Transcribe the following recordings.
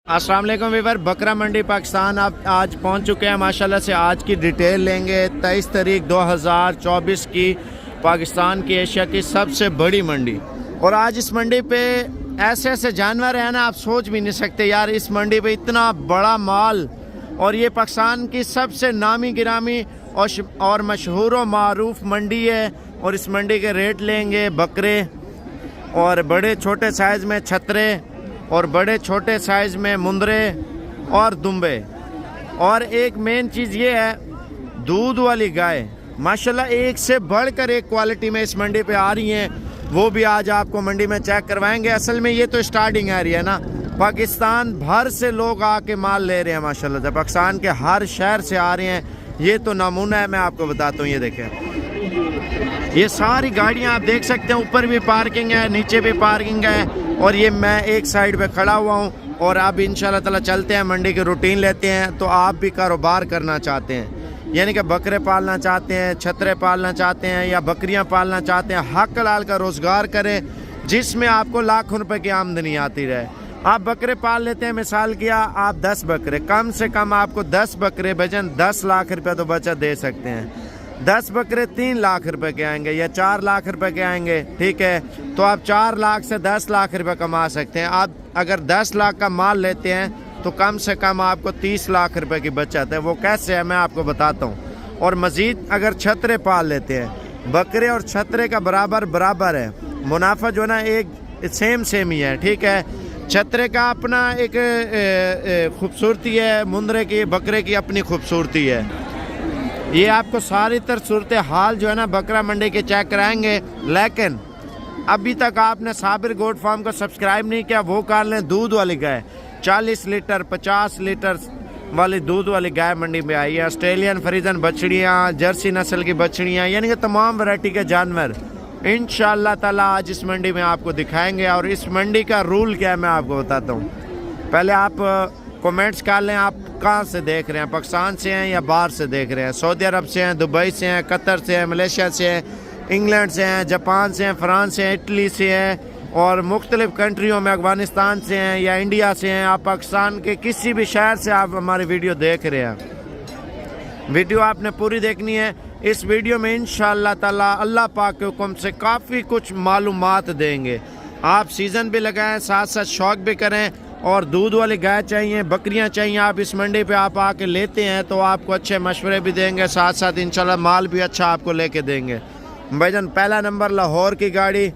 अस्सलाम वालेकुम वीवर, बकरा मंडी पाकिस्तान आप आज पहुंच चुके हैं। माशाल्लाह से आज की डिटेल लेंगे। 23 तारीख 2024 की पाकिस्तान की एशिया की सबसे बड़ी मंडी। और आज इस मंडी पे ऐसे ऐसे जानवर हैं ना, आप सोच भी नहीं सकते यार, इस मंडी पे इतना बड़ा माल। और ये पाकिस्तान की सबसे नामी गिरामी और मशहूर व मारूफ मंडी है। और इस मंडी के रेट लेंगे बकरे और बड़े छोटे साइज़ में छतरे और बड़े छोटे साइज़ में मुंदरे और दुम्बे। और एक मेन चीज़ ये है, दूध वाली गाय माशाल्लाह एक से बढ़कर एक क्वालिटी में इस मंडी पे आ रही हैं। वो भी आज आपको मंडी में चेक करवाएंगे। असल में ये तो स्टार्टिंग एरिया है ना, पाकिस्तान भर से लोग आके माल ले रहे हैं माशाल्लाह से, पाकिस्तान के हर शहर से आ रहे हैं। ये तो नमूना है, मैं आपको बताता हूँ। ये देखें, ये सारी गाड़ियाँ आप देख सकते हैं, ऊपर भी पार्किंग है, नीचे भी पार्किंग है। और ये मैं एक साइड पे खड़ा हुआ हूँ। और अब इंशाल्लाह ताला चलते हैं, मंडी की रूटीन लेते हैं। तो आप भी कारोबार करना चाहते हैं, यानी कि बकरे पालना चाहते हैं, छतरे पालना चाहते हैं या बकरियां पालना चाहते हैं, हक हलाल का रोज़गार करें जिसमें आपको लाखों रुपए की आमदनी आती रहे। आप बकरे पाल लेते हैं, मिसाल किया आप 10 बकरे, कम से कम आपको 10 बकरे वजन 10 लाख रुपये तो बचत दे सकते हैं। 10 बकरे 3 लाख रुपए के आएंगे या 4 लाख रुपए के आएंगे, ठीक है। तो आप 4 लाख से 10 लाख रुपए कमा सकते हैं। आप अगर 10 लाख का माल लेते हैं तो कम से कम आपको 30 लाख रुपए की बचत है। वो कैसे है मैं आपको बताता हूँ। और मज़ीद अगर छतरे पाल लेते हैं, बकरे और छतरे का बराबर है मुनाफा, जो ना एक सेम ही है, ठीक है। छतरे का अपना एक खूबसूरती है, मुंदरे की बकरे की अपनी खूबसूरती है। ये आपको सारी तरह सूरत हाल जो है ना बकरा मंडी के चेक कराएंगे। लेकिन अभी तक आपने साबिर गोट फार्म को सब्सक्राइब नहीं किया, वो कर लें। दूध वाली गाय 40 लीटर 50 लीटर वाली दूध वाली गाय मंडी में आई है। ऑस्ट्रेलियन फ्रीजन बछड़ियाँ, जर्सी नस्ल की बछड़ियाँ, यानी कि तमाम वैरायटी के जानवर इंशाअल्लाह ताला आज इस मंडी में आपको दिखाएंगे। और इस मंडी का रूल क्या है मैं आपको बताता हूँ। पहले आप कमेंट्स कर लें, आप कहाँ से देख रहे हैं, पाकिस्तान से हैं या बाहर से देख रहे हैं। सऊदी अरब से हैं, दुबई से हैं, कतर से हैं, मलेशिया से हैं, इंग्लैंड से हैं, जापान से हैं, फ्रांस से हैं, इटली से हैं और मुख्तलिफ़ कंट्रियों में, अफ़गानिस्तान से हैं या इंडिया से हैं। आप पाकिस्तान के किसी भी शहर से आप हमारी वीडियो देख रहे हैं, वीडियो आपने पूरी देखनी है। इस वीडियो में इंशाअल्लाह ताला अल्लाह पाक के हुक्म से काफ़ी कुछ मालूमात देंगे। आप सीज़न भी लगाएं, साथ साथ शौक़ भी करें। और दूध वाली गाय चाहिए, बकरियां चाहिए, आप इस मंडी पे आप आके लेते हैं तो आपको अच्छे मशवरे भी देंगे, साथ साथ इंशाल्लाह माल भी अच्छा आपको लेके देंगे। भाईजान पहला नंबर लाहौर की गाड़ी,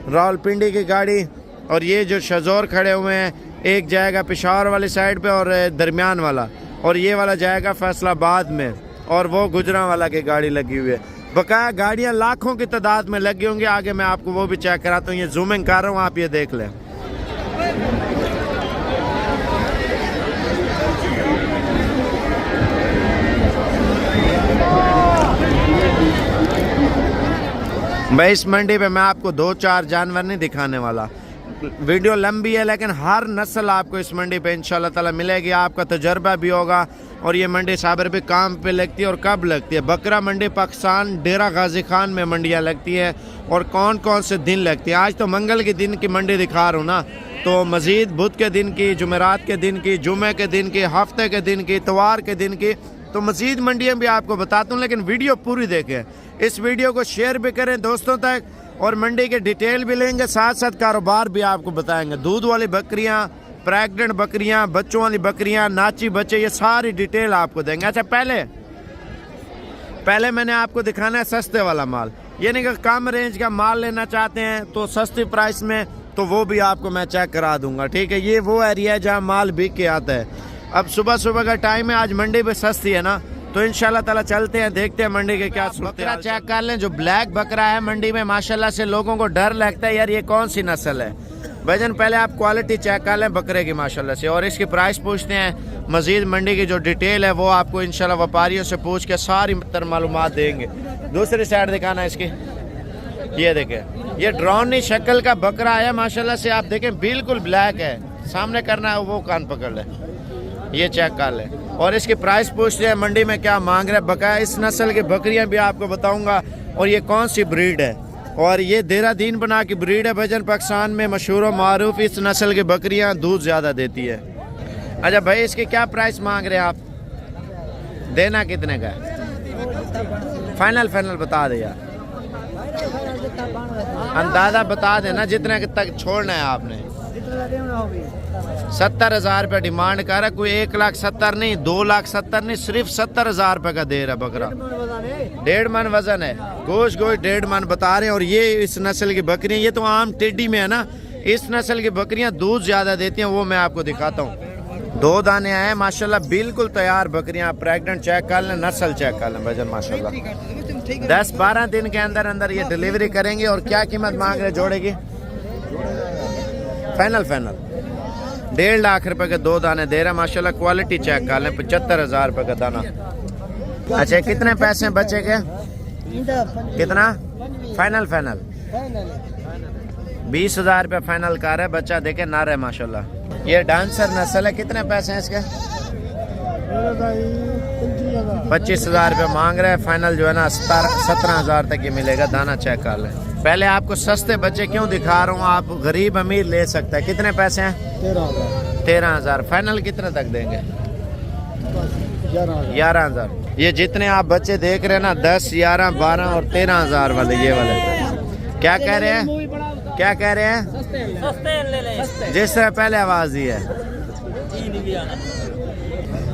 रावलपिंडी की गाड़ी। और ये जो शजौर खड़े हुए हैं, एक जाएगा पेशावर वाली साइड पे और दरमियान वाला, और ये वाला जाएगा फैसलाबाद में। और वो गुजरांवाला की गाड़ी लगी हुई है। बकाया गाड़ियाँ लाखों की तादाद में लगी होंगी, आगे मैं आपको वो भी चेक कराता हूँ। ये जूमिंग कर रहा हूँ, आप ये देख लें। भाई इस मंडी पे मैं आपको 2-4 जानवर नहीं दिखाने वाला, वीडियो लंबी है, लेकिन हर नस्ल आपको इस मंडी पे इंशाल्लाह ताला मिलेगी। आपका तजर्बा भी होगा। और ये मंडी साबिर भी काम पे लगती है और कब लगती है। बकरा मंडी पाकिस्तान डेरा गाजी खान में मंडियाँ लगती है। और कौन कौन से दिन लगती है, आज तो मंगल के दिन की मंडी दिखा रहा हूँ ना, तो मज़ीद बुध के दिन की, जुमेरात के दिन की, जुमे के दिन की, हफ्ते के दिन की, इतवार के दिन की, तो मज़ीद मंडियाँ भी आपको बताता हूँ। लेकिन वीडियो पूरी देखें, इस वीडियो को शेयर भी करें दोस्तों तक। और मंडी के डिटेल भी लेंगे, साथ साथ कारोबार भी आपको बताएंगे। दूध वाली बकरियां, प्रेग्नेंट बकरियां, बच्चों वाली बकरियां, नाची बच्चे, ये सारी डिटेल आपको देंगे। अच्छा पहले मैंने आपको दिखाना है सस्ते वाला माल, यानी कि कम रेंज का माल लेना चाहते हैं तो सस्ती प्राइस में, तो वो भी आपको मैं चेक करा दूंगा, ठीक है। ये वो एरिया है जहाँ माल बिक के आता है। अब सुबह का टाइम है, आज मंडी भी सस्ती है ना, तो इंशाल्लाह ताला चलते हैं, देखते हैं मंडी के क्या बकरा चेक कर लें। जो ब्लैक बकरा है मंडी में माशाल्लाह से लोगों को डर लगता है यार ये कौन सी नस्ल है। भाईजान पहले आप क्वालिटी चेक कर लें बकरे की माशाल्लाह से, और इसकी प्राइस पूछते हैं। मजीद मंडी की जो डिटेल है वो आपको इंशाल्लाह व्यापारियों से पूछ के सारी तर मालूमात देंगे। दूसरी साइड दिखाना इसकी, ये देखें, ये ड्रोनी शक्ल का बकरा है माशाल्लाह से। आप देखें बिल्कुल ब्लैक है, सामने करना है वो कान पकड़ ले, ये चेक कर ले। और इसकी प्राइस पूछते हैं मंडी में क्या मांग रहे हैं। बकाया इस नस्ल की बकरियां भी आपको बताऊंगा और ये कौन सी ब्रीड है। और ये देहरादून बना की ब्रीड है भाईजान, पाकिस्तान में मशहूर और मारूफ। इस नस्ल की बकरियां दूध ज़्यादा देती है। अच्छा भाई, इसकी क्या प्राइस मांग रहे हैं आप? देना कितने का है? फाइनल फाइनल बता दे यार, अंदाजा बता देना जितने तक छोड़ना है आपने। 70,000 रुपये डिमांड कर रहा है कोई। 1,70,000 नहीं, 2,70,000 नहीं, सिर्फ 70,000 रुपये का दे रहा बकरा। 1.5 मन वजन है, गोश्त 1.5 मन बता रहे हैं। और ये इस नस्ल की बकरियां, ये तो आम टेडी में है ना, इस नस्ल की बकरियां दूध ज्यादा देती हैं, वो मैं आपको दिखाता हूँ। 2 दाने आए माशाल्लाह, बिल्कुल तैयार बकरियां। प्रेग्नेंट चेक कर लें, नस्ल चेक कर लें, वजन माशाल्लाह। 10-12 दिन के अंदर अंदर ये डिलीवरी करेंगे। और क्या कीमत मांग रहे जोड़े की? फाइनल 1.5 लाख रुपए के 2 दाने दे रहे हैं माशाल्लाह। क्वालिटी चेक कर लें, 75,000 रुपए का दाना। अच्छा, कितने पैसे बचे के? कितना फाइनल? 20,000 रुपये फाइनल कर रहे। बच्चा देखे ना रहे माशाल्लाह। ये डांसर नस्ल है, कितने पैसे हैं इसके? 25,000 रुपये मांग रहे हैं। फाइनल जो है ना 17,000 तक ये मिलेगा। दाना चेक कर लें। पहले आपको सस्ते बच्चे क्यों दिखा रहा हूँ, आप गरीब अमीर ले सकते हैं। कितने पैसे हैं? 13,000। फाइनल कितने तक देंगे? 11,000। ये जितने आप बच्चे देख रहे हैं ना, 10, 11, 12 और 13,000 वाले, ये वाले क्या कह रहे हैं? क्या कह रहे हैं? जिस तरह पहले आवाज दी है।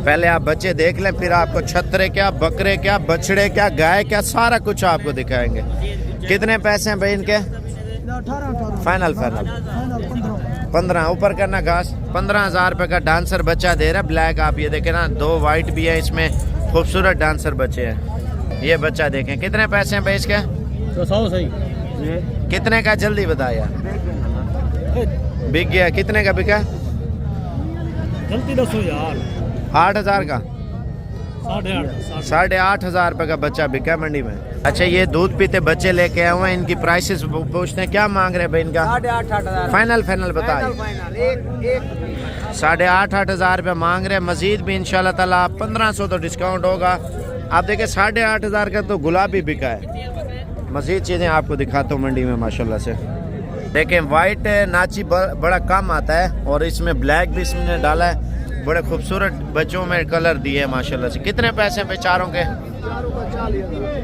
पहले आप बच्चे देख लें, फिर आपको छतरे क्या, बकरे क्या, बछड़े क्या, गाय क्या, सारा कुछ आपको दिखाएंगे। कितने पैसे हैं भाई इनके? फाइनल 15। ऊपर करना घास। 15,000 रुपये का डांसर बच्चा दे रहा है, ब्लैक। आप ये देखें ना, 2 वाइट भी है इसमें, खूबसूरत डांसर बच्चे हैं। ये बच्चा देखें। कितने पैसे हैं भाई इसके? 100 सही। कितने का जल्दी बताया? बिक गया। कितने का बिका? जल्दी 10 यार। 8,000 का? 8,500 रुपये का बच्चा बिका है मंडी में। अच्छा, ये दूध पीते बच्चे लेके आए हुए हैं, इनकी प्राइसेस पूछते हैं। क्या मांग रहे हैं भाई इनका? 8,500 बताइए। 8,500 रुपये मांग रहे हैं। मजीद भी इंशाल्लाह ताला 1,500 तो डिस्काउंट होगा। आप देखें 8,500 का तो गुलाबी बिका है। मजीद चीज़ें आपको दिखाता हूँ मंडी में माशाल्लाह से। देखें, वाइट नाची बड़ा कम आता है और इसमें ब्लैक भी इसमें डाला है। बड़े खूबसूरत बच्चों में कलर दिए हैं माशाल्लाह से। कितने पैसे हैं चारों के?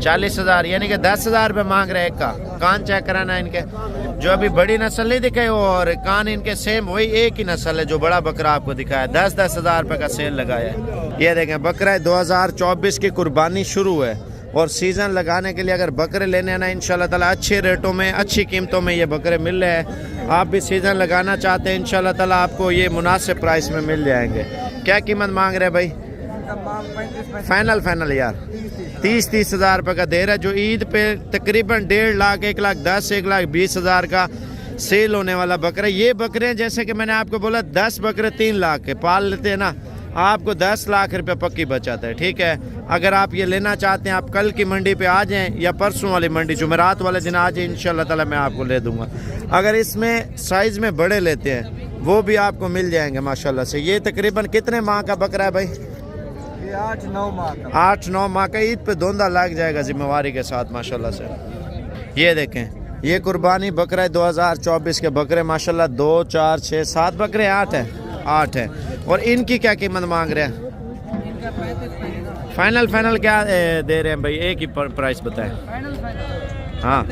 40,000, यानी कि 10,000 रुपये मांग रहे हैं एक का। कान चेक कराना है इनके, जो अभी बड़ी नस्ल नहीं दिखाई, और कान इनके सेम वही एक ही नस्ल है जो बड़ा बकरा आपको दिखाया। 10,000 रुपये का सेल लगाया है। ये देखें, बकरा 2024 की कुर्बानी शुरू है और सीज़न लगाने के लिए अगर बकरे लेने आना इंशाल्लाह ताला अच्छे रेटों में, अच्छी कीमतों में ये बकरे मिल रहे हैं। आप भी सीज़न लगाना चाहते हैं इंशाल्लाह ताला आपको ये मुनासिब प्राइस में मिल जाएंगे। क्या कीमत मांग रहे हैं भाई? फाइनल यार 30,000 रुपये का दे रहा है, जो ईद पे तकरीबन 1.5 लाख, 1,10,000, 1,20,000 का सेल होने वाला बकरा। ये बकरे जैसे कि मैंने आपको बोला 10 बकरे 3 लाख के पाल लेते हैं ना, आपको 10 लाख रुपए पक्की बचाता है। ठीक है, अगर आप ये लेना चाहते हैं, आप कल की मंडी पे आ जाएं या परसों वाली मंडी, जुमेरात वाले दिन आ जाएं, इंशाल्लाह ताला मैं आपको ले दूंगा। अगर इसमें साइज़ में बड़े लेते हैं वो भी आपको मिल जाएंगे माशाल्लाह से। ये तकरीबन कितने माह का बकरा है भाई? 8-9 माह का। 8-9 माह का। ईद पे धोंदा लग जाएगा जिम्मेवारी के साथ माशाल्लाह से। ये देखें, ये कुर्बानी बकरा है 2024 के बकरे माशाल्लाह। 2, 4, 6, 7 बकरे, 8 है। और इनकी क्या कीमत मांग रहे हैं? फाइनल क्या दे रहे हैं भाई? एक ही प्राइस बताएं। हाँ,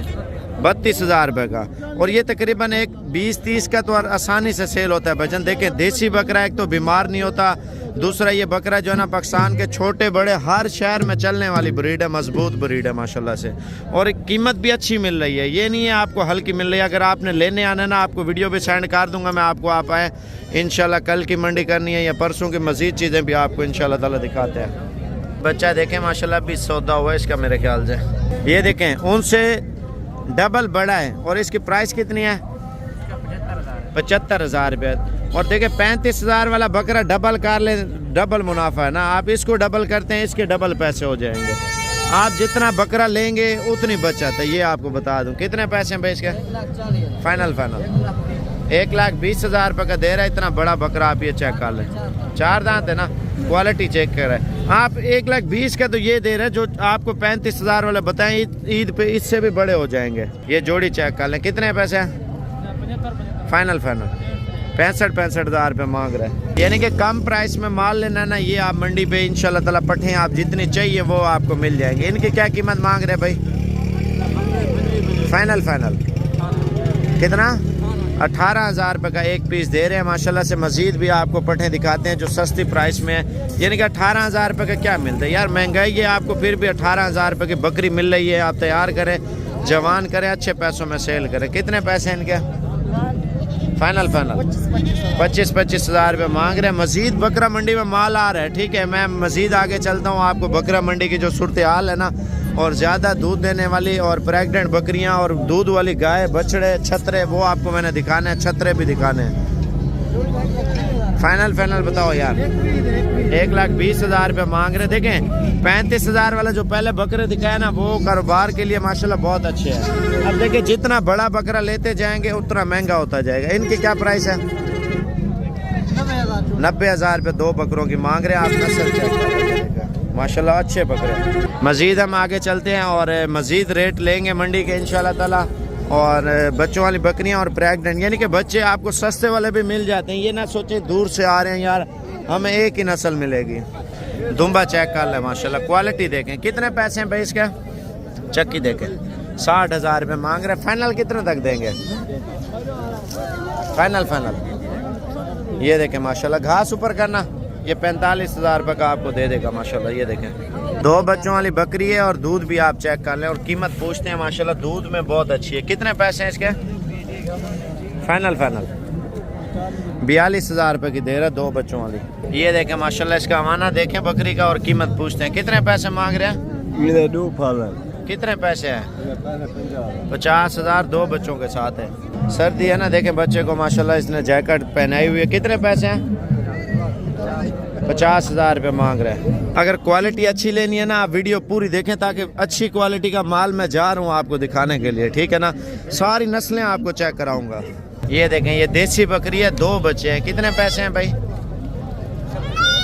32,000 रुपये का। और ये तकरीबन एक 20-30 का तो आसानी से सेल होता है भजन। देखें, देसी बकरा एक तो बीमार नहीं होता, दूसरा ये बकरा जो है ना पाकिस्तान के छोटे बड़े हर शहर में चलने वाली ब्रीड है, मजबूत ब्रीड है माशाल्लाह से। और कीमत भी अच्छी मिल रही है, ये नहीं है आपको हल्की मिल रही है। अगर आपने लेने आना ना, आपको वीडियो भी सेंड कर दूंगा मैं, आपको आप आए इंशाल्लाह। कल की मंडी करनी है या परसों की, मजीद चीज़ें भी आपको इंशाल्लाह ताला दिखाते हैं। बच्चा देखें माशाल्लाह भी सौदा हुआ इसका मेरे ख्याल से। ये देखें, उनसे डबल बड़ा है। और इसकी प्राइस कितनी है? 75,000 रुपये। और देखें 35,000 वाला बकरा डबल कर ले, डबल मुनाफा है ना। आप इसको डबल करते हैं, इसके डबल पैसे हो जाएंगे। आप जितना बकरा लेंगे उतनी बचत है, ये आपको बता दूं। कितने पैसे हैं भाई इसके? फाइनल 1,20,000 रुपये का दे रहा है। इतना बड़ा बकरा आप ये चेक कर लें, 4 दांत है ना, क्वालिटी चेक कर रहा है। आप 1,20,000 का तो ये दे रहे हैं, जो आपको 35,000 वाले बताएं ईद पे इससे भी बड़े हो जाएंगे। ये जोड़ी चेक कर लें। कितने पैसे हैं? फाइनल 65 हज़ार रुपये मांग रहे हैं। यानी कि कम प्राइस में माल लेना ना, ये आप मंडी पे इंशाल्लाह ताला पट्ठे आप जितनी चाहिए वो आपको मिल जाएंगे। इनकी क्या कीमत मांग रहे हैं भाई? फाइनल कितना? 18,000 रुपये का एक पीस दे रहे हैं माशाल्लाह से। मजीद भी आपको पट्ठे दिखाते हैं जो सस्ती प्राइस में है। यानी कि 18,000 रुपये का क्या मिलता है यार, महंगाई है आपको, फिर भी 18,000 रुपये की बकरी मिल रही है। आप तैयार करें, जवान करें, अच्छे पैसों में सेल करें। कितने पैसे इनके? फाइनल 25 हज़ार रुपये मांग रहे हैं। मजीद बकरा मंडी में माल आ रहा है, ठीक है। मैं मजीद आगे चलता हूँ, आपको बकरा मंडी की जो सूरत हाल है ना, और ज़्यादा दूध देने वाली और प्रेग्नेंट बकरियां और दूध वाली गाय, बछड़े, छतरे, वो आपको मैंने दिखाने हैं। छतरे भी दिखाने हैं। फाइनल बताओ यार। 1,20,000 रुपये मांग रहे। देखें 35,000 वाला जो पहले बकरे दिखाया ना, वो कारोबार के लिए माशाल्लाह बहुत अच्छे हैं। अब देखिए जितना बड़ा बकरा लेते जाएंगे उतना महंगा होता जाएगा। इनकी क्या प्राइस है? 90,000 रुपये 2 बकरों की मांग रहे हैं। आप नस्ल चेक करेंगे, माशाल्लाह अच्छे बकरे। मजीद हम आगे चलते हैं और मजीद रेट लेंगे मंडी के इंशाल्लाह ताला। और बच्चों वाली बकरियां और प्रेग्नेंट, यानी कि बच्चे आपको सस्ते वाले भी मिल जाते हैं। ये ना सोचे दूर से आ रहे हैं यार, हमें एक ही नस्ल मिलेगी। दुम्बा चेक कर ले माशाल्लाह, क्वालिटी देखें। कितने पैसे हैं भाई इसका? चक्की देखें 60,000 रुपये मांग रहे हैं। फाइनल कितने तक देंगे? फाइनल ये देखें माशाल्लाह। घास ऊपर करना, ये 45,000 रुपये का आपको दे देगा माशाल्लाह। ये देखें 2 बच्चों वाली बकरी है और दूध भी आप चेक कर लें। और कीमत पूछते हैं माशाल्लाह, दूध में बहुत अच्छी है। कितने पैसे हैं इसके? फाइनल 42,000 रुपये की दे रहा है 2 बच्चों वाली। ये देखें माशाल्लाह, इसका अमाना देखें बकरी का और कीमत पूछते हैं। कितने पैसे मांग रहे हैं? कितने पैसे हैं? 50,000 2 बच्चों के साथ है। सर्दी है ना, देखें बच्चे को माशाल्लाह इसने जैकेट पहनाई हुई है। कितने पैसे हैं? 50,000 रुपये मांग रहे हैं। अगर क्वालिटी अच्छी लेनी है ना, आप वीडियो पूरी देखें, ताकि अच्छी क्वालिटी का माल मैं जा रहा हूँ आपको दिखाने के लिए, ठीक है ना। सारी नस्लें आपको चेक कराऊंगा। ये देखें, ये देसी बकरी है, 2 बच्चे हैं। कितने पैसे हैं भाई?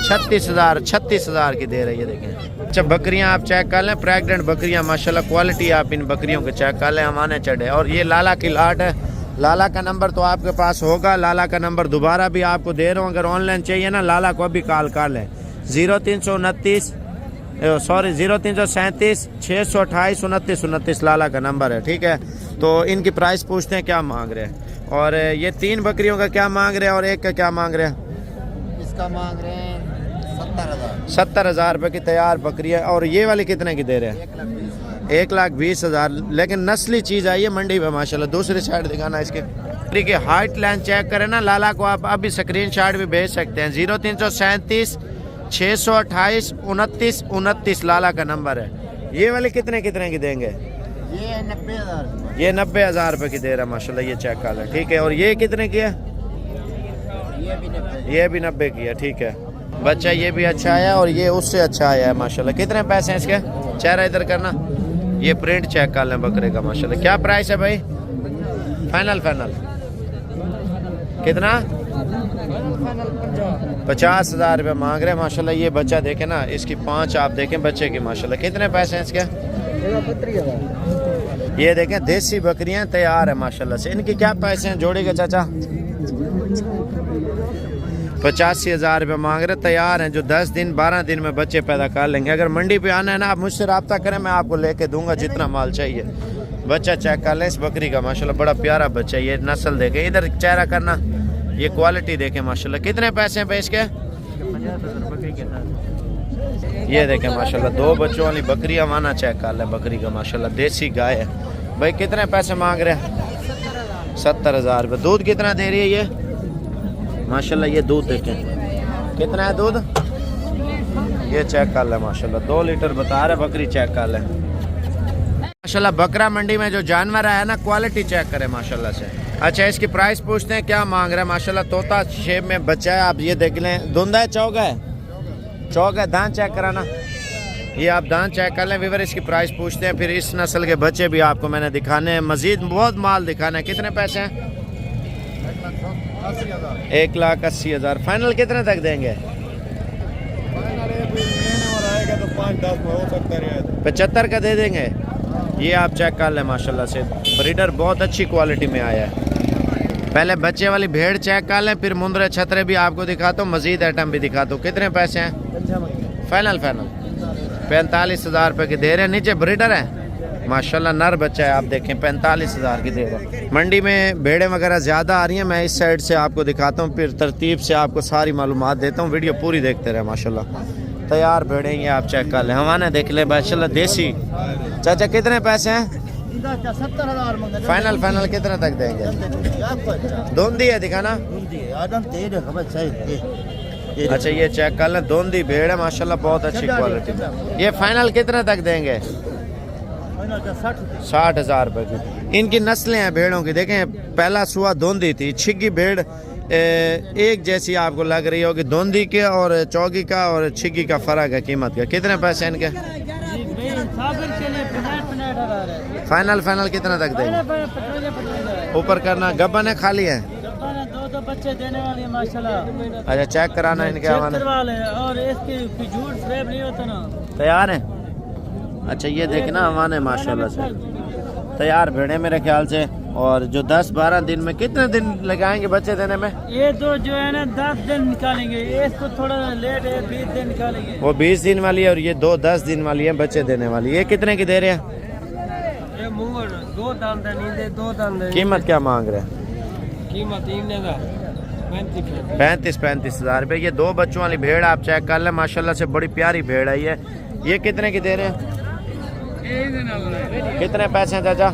36,000 की दे रही है। देखें अच्छा, बकरियां आप चेक कर लें, प्रेग्नेंट बकरियां माशाल्लाह। क्वालिटी आप इन बकरियों के चेक कर लें, हमारे चढ़े। और ये लाला की लाट है। लाला का नंबर तो आपके पास होगा। लाला का नंबर दोबारा भी आपको दे रहा हूँ, अगर ऑनलाइन चाहिए ना, लाला को अभी कॉल कर लें। 0337 628 29 लाला का नंबर है, ठीक है। तो इनकी प्राइस पूछते हैं क्या मांग रहे हैं। और ये 3 बकरियों का क्या मांग रहे हैं और एक का क्या मांग रहे हैं? इसका मांग रहे हैं 70,000 रुपये की तैयार बकरी है। और ये वाली कितने की दे रहे हैं? 1,20,000। लेकिन नस्ली चीज़ आई है मंडी में माशाल्लाह। दूसरी साइड दिखाना इसके। ठीक है, हाइट लाइन चेक करें ना, लाला को आप अभी स्क्रीनशॉट भी भेज सकते हैं। 0337 628 29 लाला का नंबर है। ये वाली कितने की देंगे? ये 90,000। ये 90,000 रुपये की दे रहा है माशाल्लाह। ये चेक कर लें, ठीक है। और ये कितने की है? ये भी 90 की है, ठीक है। बच्चा ये भी अच्छा आया और ये उससे अच्छा आया है माशाल्लाह। कितने पैसे हैं इसके? चेहरा इधर करना, ये प्रिंट चेक कर लें बकरे का माशाल्लाह। क्या प्राइस है भाई? फाइनल कितना? 50,000 रुपये मांग रहे हैं माशाल्लाह। ये बच्चा देखें ना, इसकी 5 आप देखें बच्चे की माशाल्लाह। कितने पैसे हैं इसके? 32,000। ये देखें देसी बकरियां तैयार है माशाल्लाह से। इनके क्या पैसे हैं जोड़े के चाचा? 85,000 रुपये मांग रहे, तैयार हैं। जो 10 दिन 12 दिन में बच्चे पैदा कर लेंगे। अगर मंडी पे आना है ना, आप मुझसे रब्ता करें, मैं आपको लेके दूंगा जितना माल चाहिए। बच्चा चेक कर लें इस बकरी का माशाल्लाह, बड़ा प्यारा बच्चा है। ये नस्ल देखें, इधर चेहरा करना, ये क्वालिटी देखें माशाल्लाह। कितने पैसे हैं भाई इसके? 50,000 बकरी के साथ। ये देखें माशाल्लाह, 2 बच्चों वाली बकरी। माना चेक कर लें बकरी का माशाल्लाह, देसी गाय है भाई। कितने पैसे मांग रहे हैं? 70,000 रुपये। दूध कितना दे रही है ये माशाल्लाह? ये दूध देखें कितना है दूध, ये चेक कर लें माशाल्लाह। 2 लीटर बता रहे बकरी, चेक कर लें माशाल्लाह। बकरा मंडी में जो जानवर है ना, क्वालिटी चेक करें माशाल्लाह से। अच्छा, इसकी प्राइस पूछते हैं क्या मांग रहे हैं माशाल्लाह। तोता शेप में बच्चा है, आप ये देख लें। धुंधा है, चौक है, दांत चेक कराना, ये आप दांत चेक कर लें वीवर। इसकी प्राइस पूछते हैं। फिर इस नस्ल के बच्चे भी आपको मैंने दिखाने हैं, मजीद बहुत माल दिखाना है। कितने पैसे हैं? 1,80,000। फाइनल कितने तक देंगे? 75 का दे देंगे। ये आप चेक कर लें माशाल्लाह से। ब्रीडर बहुत अच्छी क्वालिटी में आया है। पहले बच्चे वाली भेड़ चेक कर लें, फिर मुंदरे छतरे भी आपको दिखाता हूँ, मजीद आइटम भी दिखाता हूँ। कितने पैसे हैं फाइनल? 45,000 रुपये की दे रहे हैं। नीचे ब्रीडर है माशाल्लाह, नर बच्चा है, आप देखें 45,000 की दे रहे हैं। मंडी में भेड़ें वगैरह ज़्यादा आ रही हैं, मैं इस साइड से आपको दिखाता हूँ, फिर तरतीब से आपको सारी मालूमात देता हूँ। वीडियो पूरी देखते रहे माशाल्लाह। तैयार भेड़ें ये आप चेक कर लें, हमारे देख लें माशाल्लाह देसी। चाचा कितने पैसे हैं 70,000 फाइनल कितने तक देंगे? दोंदी है दिखाना। अच्छा ये चेक कर लें, दोंदी भेड़ है माशाल्लाह, बहुत अच्छी क्वालिटी। ये फाइनल कितने तक देंगे? 60,000 रुपये की। इनकी नस्लें हैं भेड़ों की, देखें पहला सुआ दोंदी थी, छिग्गी भेड़ एक जैसी आपको लग रही होगी। दोंदी के और चौगी का और छिग्गी का फ़र्क है कीमत का। कितने पैसे इनके फाइनल कितने तक देंगे? ऊपर करना। गब्बन है खाली है? दो बच्चे देने वाली है माशाल्लाह। अच्छा चेक कराना इनके हवाले और इसकी झूठ फ्रेब नहीं होता ना। तैयार है? अच्छा ये देखना हमारे माशाल्लाह से तैयार भेड़े मेरे ख्याल से। और जो 10-12 दिन में, कितने दिन लगाएंगे बच्चे देने में? ये तो जो है ना 10 दिन निकालेंगे, इसको थोड़ा लेट है 20 दिन निकालेंगे। वो 20 दिन वाली है और ये 10 दिन वाली है बच्चे देने वाली। ये कितने की दे रहे हैं? ये मुंगर 2 दान कीमत क्या मांग रहे हैं? कीमत 35,000 रुपये। ये 2 बच्चों वाली भेड़ आप चेक कर लें माशाल्लाह से, बड़ी प्यारी भेड़ है ये कितने की दे रहे हैं? कितने पैसे हैं चाचा?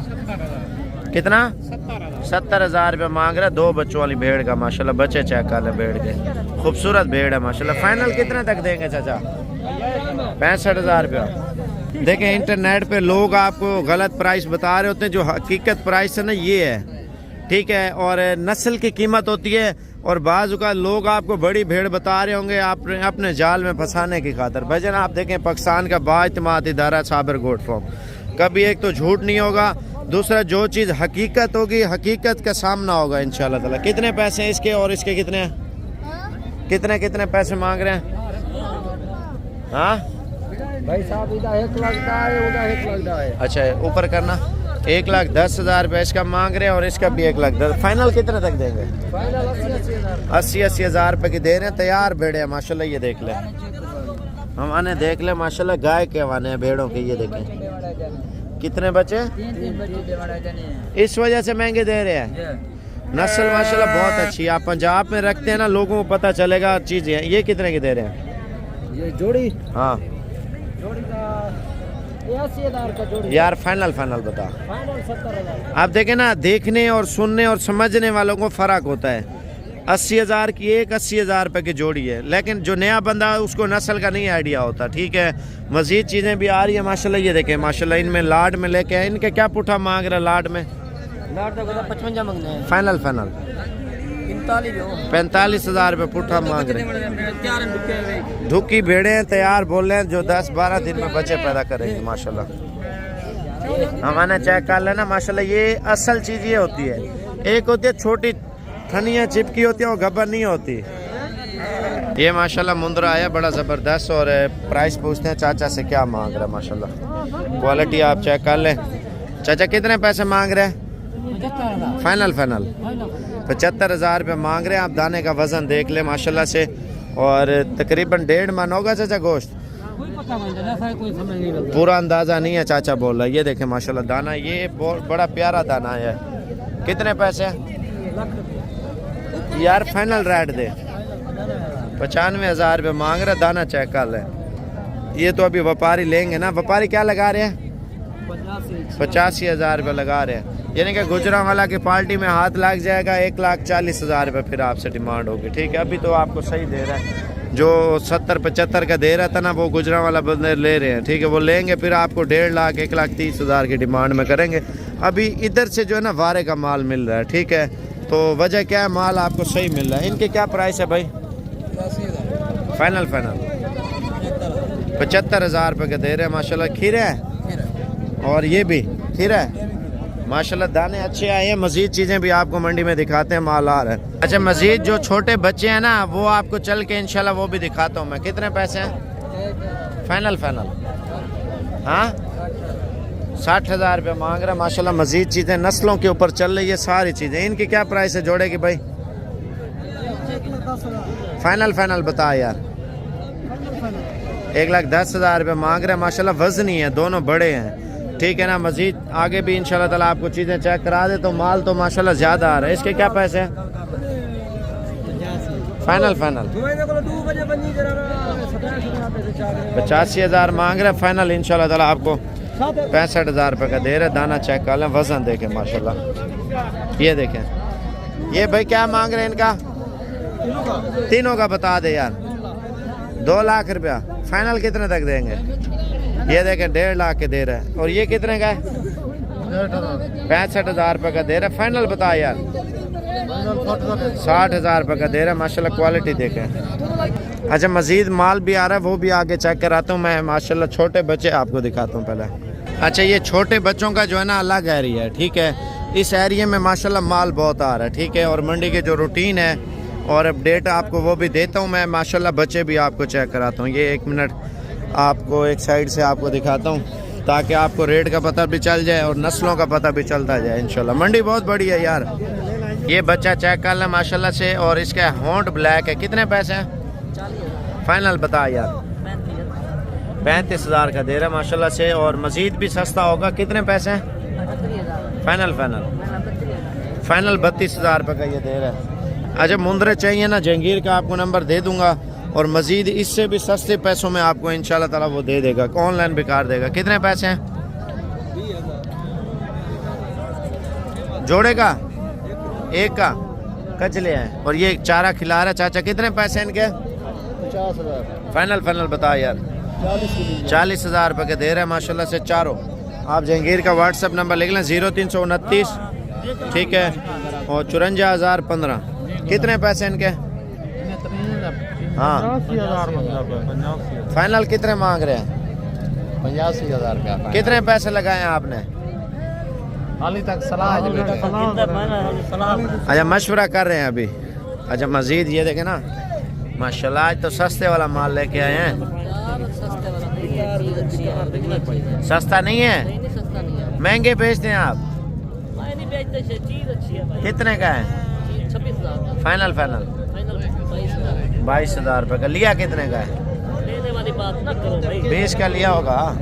कितना? 70,000 रुपये मांग रहे हैं 2 बच्चों वाली भेड़ का माशाल्लाह। बच्चे चेक कर लें भेड़ के, खूबसूरत भेड़ है माशाल्लाह। फाइनल कितने तक देंगे चाचा? 65,000 रुपये। देखें इंटरनेट पे लोग आपको गलत प्राइस बता रहे होते हैं, जो हकीकत प्राइस है ना ये है, ठीक है। और नस्ल की कीमत होती है, और बाज़ का लोग आपको बड़ी भेड़ बता रहे होंगे आप अपने जाल में फंसाने की खातर। भाईजान आप देखें पाकिस्तान का बाइतमाद इदारा साबर गोट फार्म, कभी एक तो झूठ नहीं होगा, दूसरा जो चीज़ हकीकत होगी हकीकत का सामना होगा इंशाल्लाह ताला। कितने पैसे हैं इसके और इसके कितने पैसे मांग रहे हैं? हाँ भाई साहब इधर 1 लाख का है, उधर 1 लाख का है। अच्छा ऊपर करना। 1,10,000 रुपये इसका मांग रहे हैं और इसका भी 1,10,000। फाइनल कितने तक देंगे? 80,000 रुपये की दे रहे हैं। तैयार भेड़े हैं माशाल्लाह, ये देख लें हम आने देख लें माशाल्लाह, गाय के वाने हैं भेड़ों के। ये देखें कितने बच्चे, इस वजह से महंगे दे रहे हैं। नस्ल माशाल्लाह बहुत अच्छी है, आप पंजाब में रखते हैं ना, लोगों को पता चलेगा चीज़ें। ये कितने की दे रहे हैं? ये जोड़ी, हाँ जोड़ी का 80,000 का जोड़ी। यार फाइनल बता। फाइनल 70,000। आप देखें ना, देखने और सुनने और समझने वालों को फ़र्क होता है। 80,000 की एक 80,000 रुपये की जोड़ी है, लेकिन जो नया बंदा है उसको नस्ल का नहीं आइडिया होता, ठीक है। मज़ीद चीज़ें भी आ रही है माशाल्लाह। ये देखें माशाल्लाह, इनमें लाड में लेके आए। इनके क्या पुठा मांग रहा है लाड में? लाड का 55 मांगने हैं। फाइनल 45,000 रुपये पुठा मांग रहे हैं। धुकी भेड़े हैं, तैयार बोल रहे हैं, जो 10-12 दिन में बच्चे पैदा करेंगे माशाल्लाह। हमारे चेक कर लेना माशाल्लाह। ये असल चीज़ ये होती है, एक होती है छोटी थनियाँ चिपकी होती है, वो गब्बर नहीं होती। ये माशाल्लाह मुंदरा आया बड़ा ज़बरदस्त, और प्राइस पूछते हैं चाचा से क्या मांग रहा है माशाल्लाह। क्वालिटी आप चेक कर लें। चाचा कितने पैसे मांग रहे हैं? फाइनल 75,000 रुपये मांग रहे हैं। आप दाने का वज़न देख लें माशाल्लाह से, और तकरीबन 1.5 मन होगा चाचा गोश्त, पूरा अंदाज़ा नहीं है चाचा बोल रहा है। ये देखें माशाल्लाह दाना, ये बहुत बड़ा प्यारा दाना है। कितने पैसे यार? फाइनल रेट दे 95,000 रुपये मांग रहे। दाना चेक कर लें। ये तो अभी व्यापारी लेंगे ना, व्यापारी क्या लगा रहे हैं? 85,000 रुपये लगा रहे हैं, यानी कि गुजरांवाला की पार्टी में हाथ लग जाएगा 1,40,000 रुपये फिर आपसे डिमांड होगी, ठीक है। अभी तो आपको सही दे रहा है, जो 70-75 का दे रहा था ना वो गुजरांवाला बंदे ले रहे हैं, ठीक है। वो लेंगे फिर आपको 1.5 लाख 1,30,000 की डिमांड में करेंगे। अभी इधर से जो है ना वारे का माल मिल रहा है, ठीक है। तो वजह क्या है, माल आपको सही मिल रहा है। इनके क्या प्राइस है भाई? फाइनल 75,000 रुपये के दे रहे हैं माशाल्लाह। खीरे है और ये भी खीरा है माशाल्लाह। दाने अच्छे आए हैं। मज़ीद चीज़ें भी आपको मंडी में दिखाते हैं, माल आ रहा है। अच्छा मज़ीद जो छोटे बच्चे हैं ना, वो आपको चल के इंशाल्लाह वो भी दिखाता हूँ मैं। कितने पैसे हैं? फाइनल हाँ 60,000 रुपये मांग रहे हैं माशाल्लाह। मजीद चीज़ें नस्लों के ऊपर चल रही है सारी चीज़ें। इनकी क्या प्राइस है जोड़े की भाई? फाइनल बता यार। 1,10,000 रुपये मांग रहे हैं माशाल्लाह। वजनी है, दोनों बड़े हैं, ठीक है ना। मजीद आगे भी इंशाल्लाह ताला आपको चीज़ें चेक करा दे। तो माल तो माशाल्लाह ज़्यादा आ रहा है। इसके क्या पैसे हैं? फाइनल 85,000 मांग रहे हैं फाइनल। इंशाल्लाह ताला आपको 65,000 रुपये का दे रहे। दाना चेक कर लें, वजन देखें माशाल्लाह। ये देखें ये भाई क्या मांग रहे हैं इनका? तीनों का बता दे यार। 2 लाख रुपया फाइनल कितने तक देंगे? ये देखें 1.5 लाख के दे रहे हैं। और ये कितने का है? 65,000 रुपये का दे रहे हैं। फाइनल बता यार। 60,000 रुपये का दे रहा है माशाल्लाह। क्वालिटी देखें। अच्छा मजीद माल भी आ रहा है, वो भी आगे चेक कराता हूँ मैं माशाल्लाह। छोटे बच्चे आपको दिखाता हूँ पहले। अच्छा ये छोटे बच्चों का जो है ना अलग एरिया है, ठीक है। इस एरिया में माशाल्लाह माल बहुत आ रहा है, ठीक है। और मंडी के जो रूटीन है और अपडेट आपको वो भी देता हूँ मैं माशाल्लाह। बच्चे भी आपको चेक कराता हूँ। ये 1 मिनट आपको एक साइड से आपको दिखाता हूँ ताकि आपको रेट का पता भी चल जाए और नस्लों का पता भी चलता जाए इंशाल्लाह। मंडी बहुत बड़ी है यार। ये बच्चा चेक कर लें माशाल्लाह से। और इसका होंठ ब्लैक है। कितने पैसे हैं? फाइनल बता यार। 35,000 का दे रहा है माशाल्लाह से। और मजीद भी सस्ता होगा। कितने पैसे हैं? फाइनल 32,000 रुपये का ये दे रहा है। अच्छा मुंदरे चाहिए ना, जहांगीर का आपको नंबर दे दूंगा। और मजीद इससे भी सस्ते पैसों में आपको इंशाल्लाह ताला वो दे देगा, ऑनलाइन भी कार देगा। कितने पैसे हैं जोड़े का? एक का कचले हैं। और ये चारा खिला रहा है चाचा। कितने पैसे हैं इनके? 50,000 फाइनल बता यार। 40,000 रुपये के दे रहे हैं माशाल्लाह से चारों। आप जहांगीर का व्हाट्सएप नंबर लिख लें 0329, ठीक है। और 54,015। कितने पैसे इनके? हाँ फाइनल कितने मांग रहे हैं? 85,000 रुपया। कितने पैसे लगाए हैं आपने? हाली तक सलाह अच्छा मशवरा कर रहे हैं अभी। अच्छा मजीद ये देखें ना माशाल्लाह। आज तो सस्ते वाला माल लेके आए हैं। सस्ता नहीं है, महंगे बेचते हैं आप। कितने का है? फाइनल 22,000 रुपये का। लिया कितने का है? 20 का लिया होगा।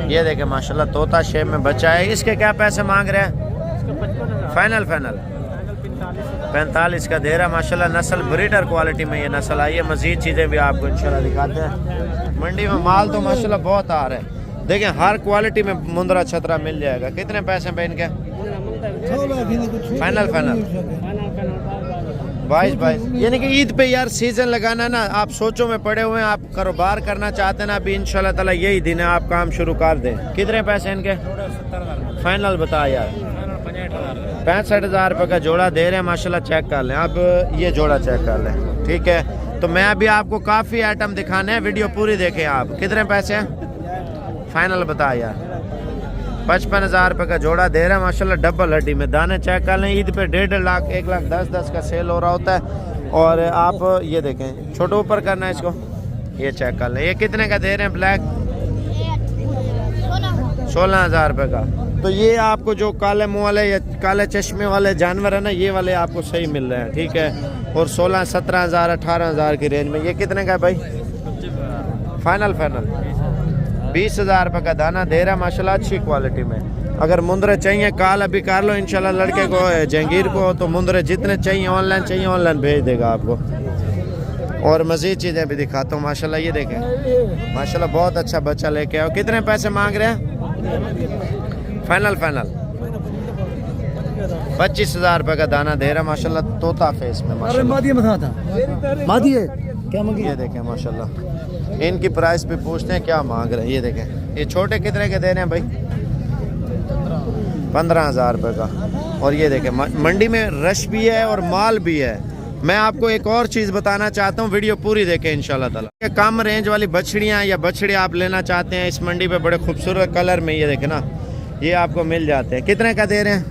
ये देखे माशाल्लाह तोता शेप में बच्चा है। इसके क्या पैसे मांग रहे हैं? फाइनल 45 का दे रहा माशाल्लाह। नस्ल ब्रीडर क्वालिटी में ये नस्ल आई है। मजीद चीज़ें भी आपको इंशाल्लाह दिखाते हैं। मंडी में माल तो माशाल्लाह बहुत आ रहा है। देखें हर क्वालिटी में मुंदरा छतरा मिल जाएगा। कितने पैसे हैं इनके? फाइनल 22 यानी कि ईद पे यार सीजन लगाना ना। आप सोचो में पड़े हुए हैं, आप कारोबार करना चाहते हैं ना, अभी इंशाल्लाह ताला यही दिन है, आप काम शुरू कर दें। कितने पैसे इनके? फाइनल बता यार। 65,000 रुपये का जोड़ा दे रहे हैं माशाल्लाह। चेक कर लें आप, ये जोड़ा चेक कर लें, ठीक है। तो मैं अभी आपको काफ़ी आइटम दिखाने हैं, वीडियो पूरी देखें आप। कितने पैसे हैं? फाइनल बता यार। 55,000 रुपये का जोड़ा दे रहा है माशाल्लाह। डबल हड्डी में दाने चेक कर लें। ईद पे 1.5 लाख 1,10,10 का सेल हो रहा होता है। और आप ये देखें छोटे ऊपर करना है इसको, ये चेक कर लें। ये कितने का दे रहे हैं ब्लैक? 16,000 रुपये का। तो ये आपको जो काले मुँह वाले या काले चश्मे वाले जानवर है ना, ये वाले आपको सही मिल रहे हैं, ठीक है। और 16-17,000 18,000 की रेंज में। ये कितने का है भाई? फाइनल 20,000 रुपये का दाना दे रहा है माशाल्लाह। अच्छी क्वालिटी में। अगर मुंदरे चाहिए काल अभी कर लो इंशाल्लाह। लड़के को जहांगीर को तो मुंदरे जितने चाहिए ऑनलाइन ऑनलाइन भेज देगा आपको। और मज़ीद चीज़ें भी दिखाता हूँ माशाल्लाह। ये देखें माशाल्लाह बहुत अच्छा बच्चा लेके आओ। कितने पैसे मांग रहे हैं? फाइनल 25,000 रुपये का दाना दे रहा है माशाल्लाह। तोता फेस में माशाल्लाह। ये देखें माशाल्लाह। इनकी प्राइस भी पूछते हैं क्या मांग रहे हैं। ये देखें ये छोटे कितने के दे रहे हैं भाई? 15,000 रुपये का। और ये देखें मंडी में रश भी है और माल भी है। मैं आपको एक और चीज़ बताना चाहता हूँ, वीडियो पूरी देखें इंशाल्लाह ताला। कम रेंज वाली बछड़ियाँ या बछड़े आप लेना चाहते हैं इस मंडी पे बड़े खूबसूरत कलर में, ये देखें ना, ये आपको मिल जाते हैं। कितने का दे रहे हैं?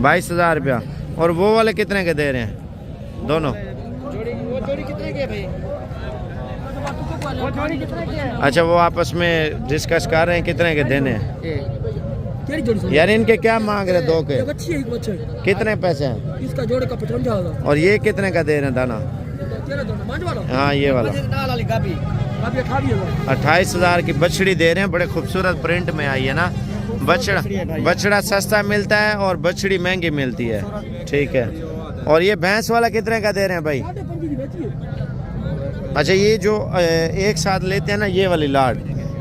22,000 रुपया। और वो वाले कितने के दे रहे हैं? दोनों अच्छा, वो आपस में डिस्कस कर रहे हैं कितने के देने हैं। यार इनके क्या मांग रहे हैं दो के? कितने पैसे हैं इसका? जोड़े का 55,000। और ये कितने का दे रहे हैं दाना? हाँ ये वाला 28,000 की बछड़ी दे रहे हैं। बड़े खूबसूरत प्रिंट में आई है ना। बछड़ा सस्ता मिलता है और बछड़ी महंगी मिलती है। ठीक है। और ये भैंस वाला कितने का दे रहे हैं भाई? अच्छा, ये जो एक साथ लेते हैं ना, ये वाली लाड,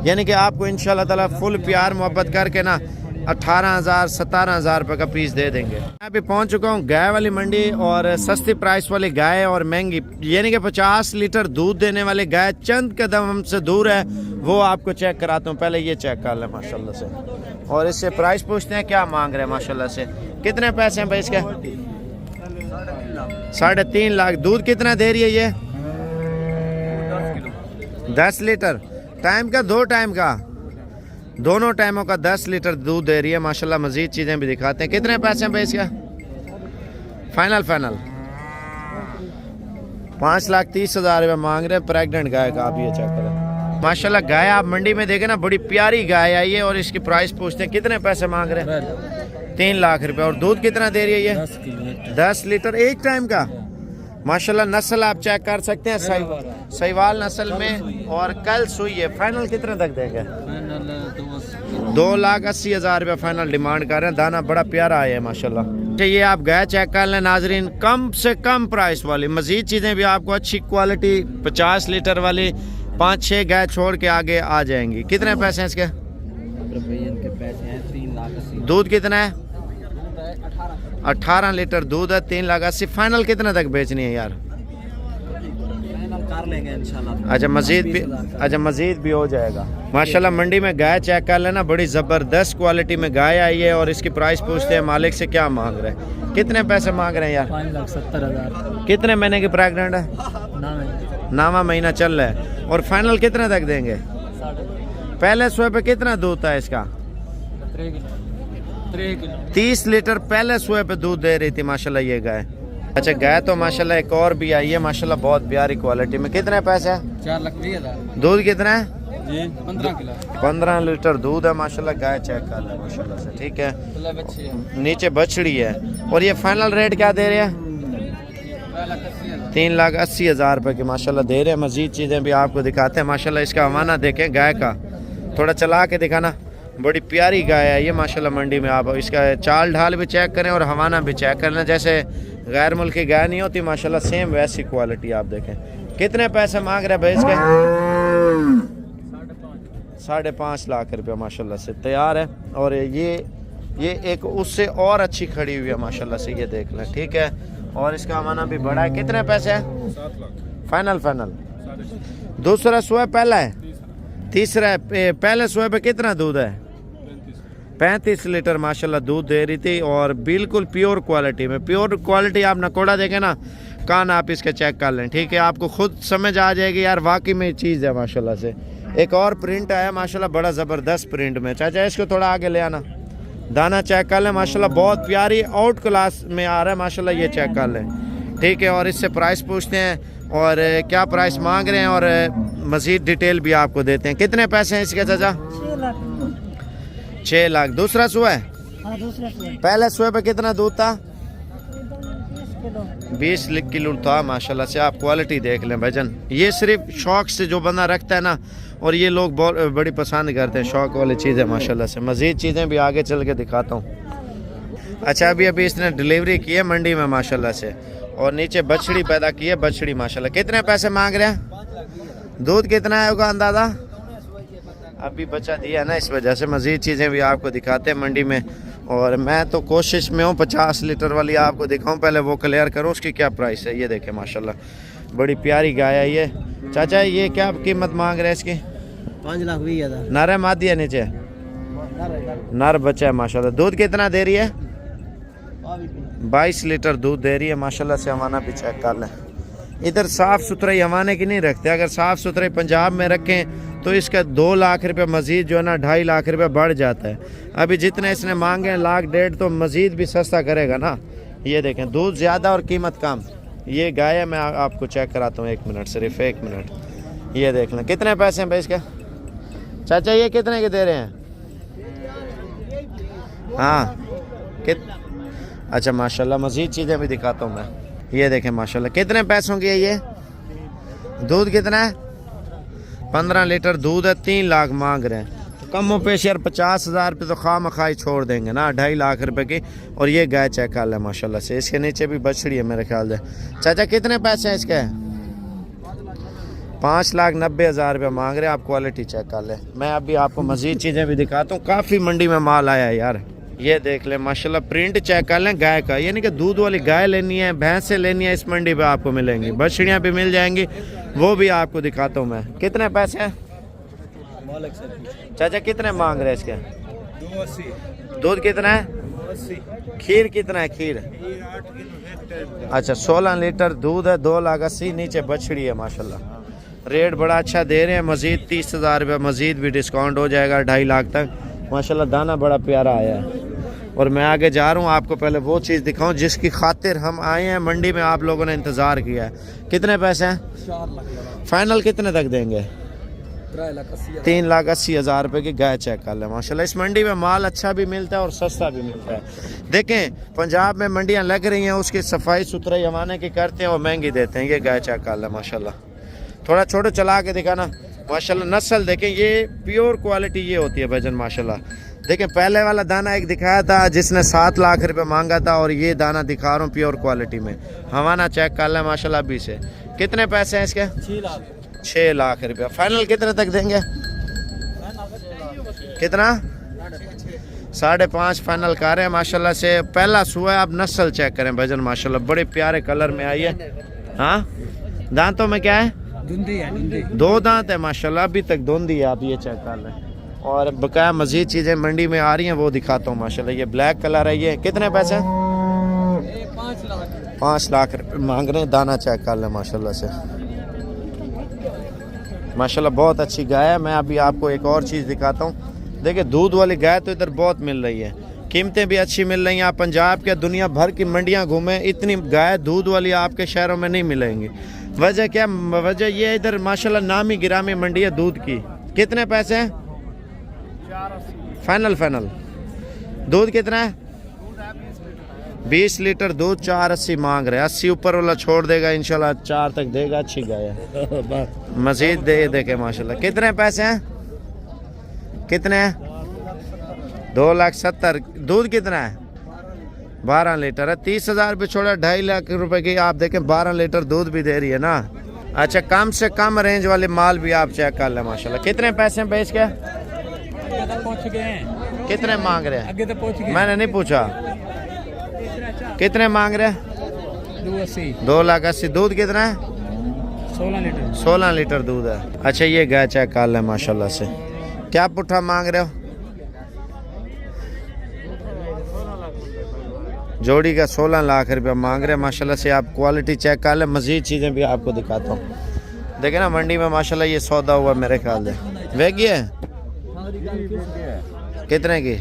यानी कि आपको इंशाल्लाह ताला फुल प्यार मोहब्बत करके ना 18,000 17,000 रुपये का पीस दे देंगे। मैं अभी पहुंच चुका हूं गाय वाली मंडी, और सस्ती प्राइस वाली गाय और महंगी यानी कि 50 लीटर दूध देने वाली गाय चंद कदम हमसे दूर है, वो आपको चेक कराता हूं। पहले ये चेक कर लें माशाल्लाह से, और इससे प्राइस पूछते हैं क्या मांग रहे हैं माशाल्लाह से। कितने पैसे हैं भाई इसके? 3.5 लाख। दूध कितना दे रही है ये? 10 लीटर। टाइम का 2 टाइम का, दोनों टाइमों का 10 लीटर दूध दे रही है माशाल्लाह। मजीद चीज़ें भी दिखाते हैं। कितने पैसे हैं भाई इसका? फाइनल 5,30,000 रुपये मांग रहे हैं प्रेग्नेंट गाय का। आप ये चेक करें माशाल्लाह। गाय आप मंडी में देखें ना, बड़ी प्यारी गाय आई है, और इसकी प्राइस पूछते हैं कितने पैसे मांग रहे हैं? 3 लाख रुपए। और दूध कितना दे रही है ये? 10 लीटर एक टाइम का माशाल्लाह। नस्ल आप चेक कर सकते हैं, सहीवाल नस्ल में, और कल सुई है। फाइनल कितने तक देंगे? 2,80,000 रुपये फाइनल डिमांड कर रहे हैं। दाना बड़ा प्यारा आया है माशाल्लाह। ये आप गाय चेक कर लें नाजरीन, कम से कम प्राइस वाली। मजीद चीज़ें भी आपको अच्छी क्वालिटी 50 लीटर वाली 5-6 गाय छोड़ के आगे आ जाएंगी। कितने पैसे हैं इसके? दूध कितना है? 18 लीटर दूध है। 3,80,000। फाइनल कितने तक बेचनी है यार? कर लेंगे इंशाल्लाह। अच्छा मजीद भी हो जाएगा माशाल्लाह। मंडी में गाय चेक कर लेना, बड़ी ज़बरदस्त क्वालिटी में गाय आई है, और इसकी प्राइस पूछते हैं मालिक से क्या मांग रहे हैं। कितने पैसे मांग रहे हैं यार? 5,70,000। कितने महीने की प्रेग्नेंट है? 9वां महीना चल रहा है। और फाइनल कितने तक देंगे? पहले सुबह पे कितना दूध था इसका? 30 लीटर पहले सुबह पे दूध दे रही थी माशाल्लाह ये गाय। अच्छा, गाय तो माशाल्लाह एक और भी आई है माशाल्लाह, बहुत प्यारी क्वालिटी में। कितने पैसे है? 4,20,000। दूध कितना है? 15 किलो। 15 लीटर दूध है माशाल्लाह। गाय चेक कर ले माशाल्लाह से। ठीक है। नीचे बछड़ी है। और ये फाइनल रेट क्या दे रहे हैं? 3,80,000 रुपये की माशाल्लाह दे रहे हैं। मजीद चीज़ें भी आपको दिखाते हैं माशाल्लाह। इसका हवाना देखें गाय का, थोड़ा चला के दिखाना। बड़ी प्यारी गाय है ये माशाल्लाह। मंडी में आप इसका चाल ढाल भी चेक करें और हवाना भी चेक करें, जैसे गैर मुल्की गाय नहीं होती माशाल्लाह, सेम वैसी क्वालिटी आप देखें। कितने पैसे मांग रहे हैं भाई इसके? 5.5 लाख रुपया माशाल्लाह से तैयार है। और ये एक उससे और अच्छी खड़ी हुई है माशाल्लाह से, ये देख लें। ठीक है। और इसका हवाना भी बड़ा है। कितने पैसे है? 7 लाख। फाइनल। दूसरा सुबह पहला है, तीसरा है। पहले सुबह पे कितना दूध है? 35 लीटर माशाल्लाह दूध दे रही थी, और बिल्कुल प्योर क्वालिटी में। प्योर क्वालिटी आप नकोड़ा देखें ना, कान आप इसके चेक कर लें। ठीक है। आपको खुद समझ आ जाएगी यार वाकई में चीज़ है माशाल्लाह से। एक और प्रिंट आया माशाल्लाह, बड़ा ज़बरदस्त प्रिंट में। चाचा इसको थोड़ा आगे ले आना, दाना चेक कर लें माशाल्लाह। बहुत प्यारी आउट क्लास में आ रहा है माशाल्लाह, ये चेक कर लें। ठीक है। और इससे प्राइस पूछते हैं और क्या प्राइस मांग रहे हैं, और मज़ीद डिटेल भी आपको देते हैं। कितने पैसे हैं इसके चाचा? 6 लाख। दूसरा सुबह है? पहले सुबह पे कितना दूध था? 20 किलो था माशाल्लाह से। आप क्वालिटी देख लें भाईजान। ये सिर्फ शौक से जो बंदा रखता है ना, और ये लोग बहुत बड़ी पसंद करते हैं शौक वाली चीज़ें माशाल्लाह से। मज़ीद चीज़ें भी आगे चल के दिखाता हूँ। अच्छा, अभी इसने डिलीवरी की है मंडी में माशाल्लाह से, और नीचे बछड़ी पैदा की है बछड़ी माशाल्लाह। कितने पैसे मांग रहे हैं? दूध कितना है होगा अंदाज़ा? अभी बचा दिया ना, इस वजह से। मज़ीद चीज़ें भी आपको दिखाते हैं मंडी में, और मैं तो कोशिश में हूँ 50 लीटर वाली आपको दिखाऊं। पहले वो क्लियर करूँ उसकी क्या प्राइस है। ये देखें माशाल्लाह, बड़ी प्यारी गाय है ये। चाचा ये क्या कीमत मांग रहे हैं इसकी? 5,20,000। नर है मादी है? नीचे नर बच्चा है माशाल्लाह। दूध कितना दे रही है? 22 लीटर दूध दे रही है माशाल्लाह से। हवाना भी चेक कर लें। इधर साफ़ सुथराई हवाने की नहीं रखते। अगर साफ़ सुथराई पंजाब में रखें तो इसका 2 लाख रुपये मज़ीद जो है ना 2.5 लाख रुपये बढ़ जाता है। अभी जितने इसने मांगे हैं 1.5 लाख, तो मज़ीद भी सस्ता करेगा ना। ये देखें, दूध ज़्यादा और कीमत कम। ये गाय है, मैं आपको चेक कराता हूँ 1 मिनट, सिर्फ 1 मिनट। ये देख लें कितने पैसे हैं भाई इसके चाचा, ये कितने के दे रहे हैं? हाँ अच्छा माशाल्लाह, मज़ीद चीज़ें भी दिखाता हूँ मैं। ये देखें माशाल्लाह कितने पैसों की है ये? दूध कितना है? 15 लीटर दूध है, 3 लाख मांग रहे हैं। तो कम पेश यार 50,000 रुपये तो खाम खाई छोड़ देंगे ना, 2.5 लाख रुपए की। और ये गाय चेक कर ले माशाल्लाह से, इसके नीचे भी बछड़ी है मेरे ख्याल से। चाचा कितने पैसे हैं इसके? 5,90,000 रुपये मांग रहे हैं। आप क्वालिटी चेक कर ले। मैं अभी आपको मज़ीद चीज़ें भी दिखाता हूँ। काफ़ी मंडी में माल आया है यार। ये देख ले माशाल्लाह, प्रिंट चेक कर लें गाय का, यानी कि दूध वाली गाय लेनी है, भैंस से लेनी है, इस मंडी पे आपको मिलेंगी। बछड़ियाँ भी मिल जाएंगी, वो भी आपको दिखाता हूँ मैं। कितने पैसे हैं चाचा, कितने मांग रहे हैं इसके? 280। दूध कितना है? 80। खीर कितना है? खीर 8 किलो। अच्छा 16 लीटर दूध है, 2,80,000 नीचे बछड़ी है माशाल्लाह। रेट बड़ा अच्छा दे रहे हैं। मज़ीद 30,000 रुपये मज़ीद भी डिस्काउंट हो जाएगा 2.5 लाख तक माशाल्लाह। दाना बड़ा प्यारा आया है। और मैं आगे जा रहा हूँ, आपको पहले वो चीज़ दिखाऊं जिसकी खातिर हम आए हैं मंडी में, आप लोगों ने इंतज़ार किया है। कितने पैसे हैं? 4 लाख। फाइनल कितने तक देंगे? 3,80,000 रुपए की गाय चेक कर लें माशाल्लाह। इस मंडी में माल अच्छा भी मिलता है और सस्ता भी मिलता है। देखें पंजाब में मंडियां लग रही हैं, उसकी सफाई सुथराई हमारे की करते हैं और महंगी देते हैं। ये गाय चेक कर लें माशाल्लाह। थोड़ा छोटा चला के दिखाना माशाल्लाह। नस्ल देखें, ये प्योर क्वालिटी ये होती है भाईजान माशाल्लाह। देखें पहले वाला दाना एक दिखाया था जिसने 7 लाख रुपए मांगा था, और ये दाना दिखा रहा हूँ प्योर क्वालिटी में। हवाना चेक कर लें माशाल्लाह अभी से। कितने पैसे हैं इसके? 6 लाख रुपया। फाइनल कितने तक देंगे? कितना? 5.5 फाइनल कर रहे हैं माशाल्लाह से। पहला सुआ है, आप नस्ल चेक करें भाईजान माशाल्लाह, बड़े प्यारे कलर में आई है। हाँ दांतों में क्या है? धुंधी है, धुंधी। 2 दांत है माशाल्लाह, अभी तक धुंधी है। आप ये चेक कर लें। और बकाया मजीद चीज़ें मंडी में आ रही हैं, वो दिखाता हूँ माशाल्लाह। ये ब्लैक कलर है। ये कितने पैसे? 5 लाख रुपये मांग रहे हैं। दाना चेक कर लें माशाल्लाह से। माशाल्लाह बहुत अच्छी गाय है। मैं अभी आपको एक और चीज़ दिखाता हूँ। देखिए दूध वाली गाय तो इधर बहुत मिल रही है, कीमतें भी अच्छी मिल रही हैं। आप पंजाब के दुनिया भर की मंडियाँ घूमें, इतनी गाय दूध वाली आपके शहरों में नहीं मिलेंगी। वजह क्या? वजह ये इधर माशाल्लाह नामी गिरामी मंडी है दूध की। कितने पैसे हैं? फाइनल दूध कितना है? 20 लीटर दूध, 480 मांग रहे हैं। 80 ऊपर वाला छोड़ देगा इंशाल्लाह, 4 तक देगा। अच्छी गाय है। मजीद दे देखे माशाल्लाह। कितने पैसे हैं? कितने हैं? 2,70,000। दूध कितना है? 12 लीटर है। 30,000 रुपये छोड़ा, 2.5 लाख रुपए की। आप देखें 12 लीटर दूध भी दे रही है ना। अच्छा कम से कम रेंज वाले माल भी आप चेक कर लें माशाल्लाह। कितने पैसे हैं बेच के? पहुंच गए हैं। कितने मांग रहे हैं? आगे तो पहुंच गए। मैंने नहीं पूछा। कितने मांग रहे हैं? 280। 2,80,000। दूध कितना है? 16 लीटर दूध है। अच्छा ये गाय चेक कर लें माशाल्लाह से। क्या पुट्ठा मांग रहे हो? जोड़ी का 16 लाख रुपया मांग रहे हैं माशाल्लाह से। आप क्वालिटी चेक कर लें। मजीद चीज़ें भी आपको दिखाता हूँ। देखे ना मंडी में माशाल्लाह ये सौदा हुआ मेरे ख्याल से। वेगी है? कितने की?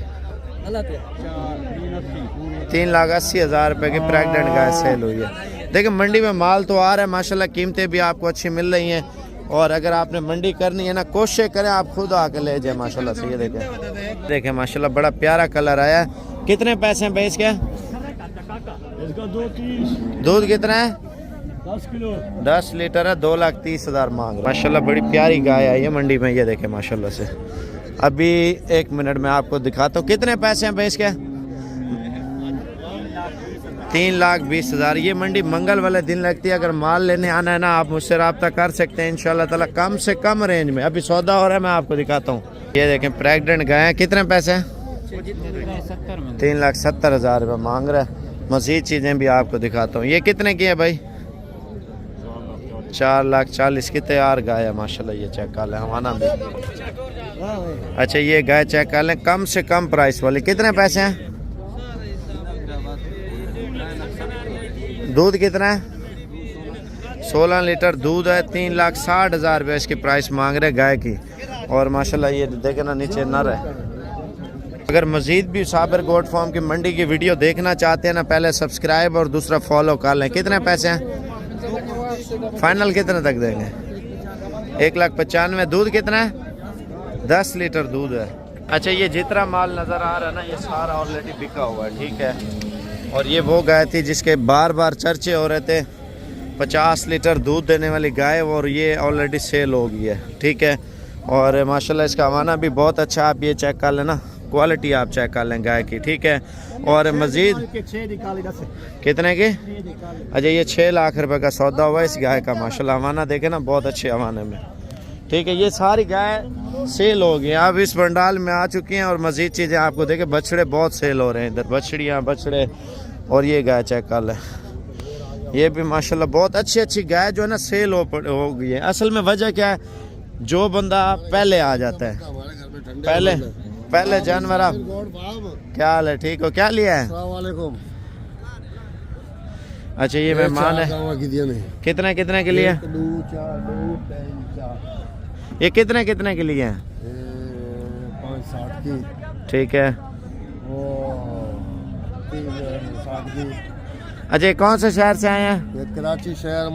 3,80,000 रुपये की प्रेगनेंट गाय सेल हुई है। देखिए मंडी में माल तो आ रहा है माशाल्लाह, कीमतें भी आपको अच्छी मिल रही हैं। और अगर आपने मंडी करनी है ना, कोशिश करें आप खुद आके ले जाए माशाल्लाह से। ये देखें माशाल्लाह बड़ा प्यारा कलर आया है। कितने पैसे हैं बेच के? दूध कितना है? 10 किलो। 10 लीटर है। 2,30,000 मांग रहे माशाल्लाह। बड़ी प्यारी गाय आई है मंडी में। ये देखें माशाल्लाह से। अभी 1 मिनट में आपको दिखाता हूँ कितने पैसे हैं बेच के। 3,20,000। ये मंडी मंगल वाले दिन लगती है। अगर माल लेने आना है ना, आप मुझसे रब्ता कर सकते हैं इंशाल्लाह ताला, कम से कम रेंज में। अभी सौदा हो रहा है, मैं आपको दिखाता हूँ। ये देखें प्रेग्नेंट गाय है। कितने पैसे हैं? 3,70,000 रुपये मांग रहा है। मज़ीद चीज़ें भी आपको दिखाता हूँ। ये कितने की है भाई? 4,40,000 की तैयार गाय है माशाल्लाह। ये चेक कर लें हमारा भी। अच्छा ये गाय चेक कर लें, कम से कम प्राइस वाली। कितने पैसे हैं? दूध कितना है? 16 लीटर दूध है। 3,60,000 रुपये इसकी प्राइस मांग रहे गाय की। और माशाल्लाह ये देखे ना नीचे नर है। अगर मज़ीद भी साबिर गोट फार्म की मंडी की वीडियो देखना चाहते हैं ना, पहले सब्सक्राइब और दूसरा फॉलो कर लें। कितने पैसे हैं? फाइनल कितने तक देंगे? 1,95,000। दूध कितना है? 10 लीटर दूध है। अच्छा, ये जितना माल नज़र आ रहा है ना, ये सारा ऑलरेडी बिका हुआ है, ठीक है। और ये वो गाय थी जिसके बार बार चर्चे हो रहे थे, 50 लीटर दूध देने वाली गाय, और ये ऑलरेडी सेल हो गई है, ठीक है। और माशाल्लाह इसका हवाना भी बहुत अच्छा, आप ये चेक कर लेना, क्वालिटी आप चेक कर लें गाय की, ठीक है। और मज़ीद कितने की? अच्छा, ये 6 लाख रुपए का सौदा हुआ इस गाय का। माशाल्लाह हवाना देखे ना, बहुत अच्छे हवाने में, ठीक है। ये सारी गाय सेल हो गई, अब इस पंडाल में आ चुकी हैं। और मज़ीद चीज़ें आपको देखे, बछड़े बहुत सेल हो रहे हैं इधर, बछड़ियाँ, बछड़े। और ये गाय चेक कर लें, ये भी माशाल्लाह बहुत अच्छी गाय जो है ना सेल हो गई है। असल में वजह क्या है, जो बंदा पहले आ जाता है, पहले जानवर। आप क्या हाल है? ठीक हो? क्या लिया है? अच्छा, ये मेहमान है। कितने के लिए? ये कितने के लिए हैं? 5-60 की, ठीक है। वो 3-60 की। अच्छा, ये कौन से शहर से आए हैं? ये कराची शहर,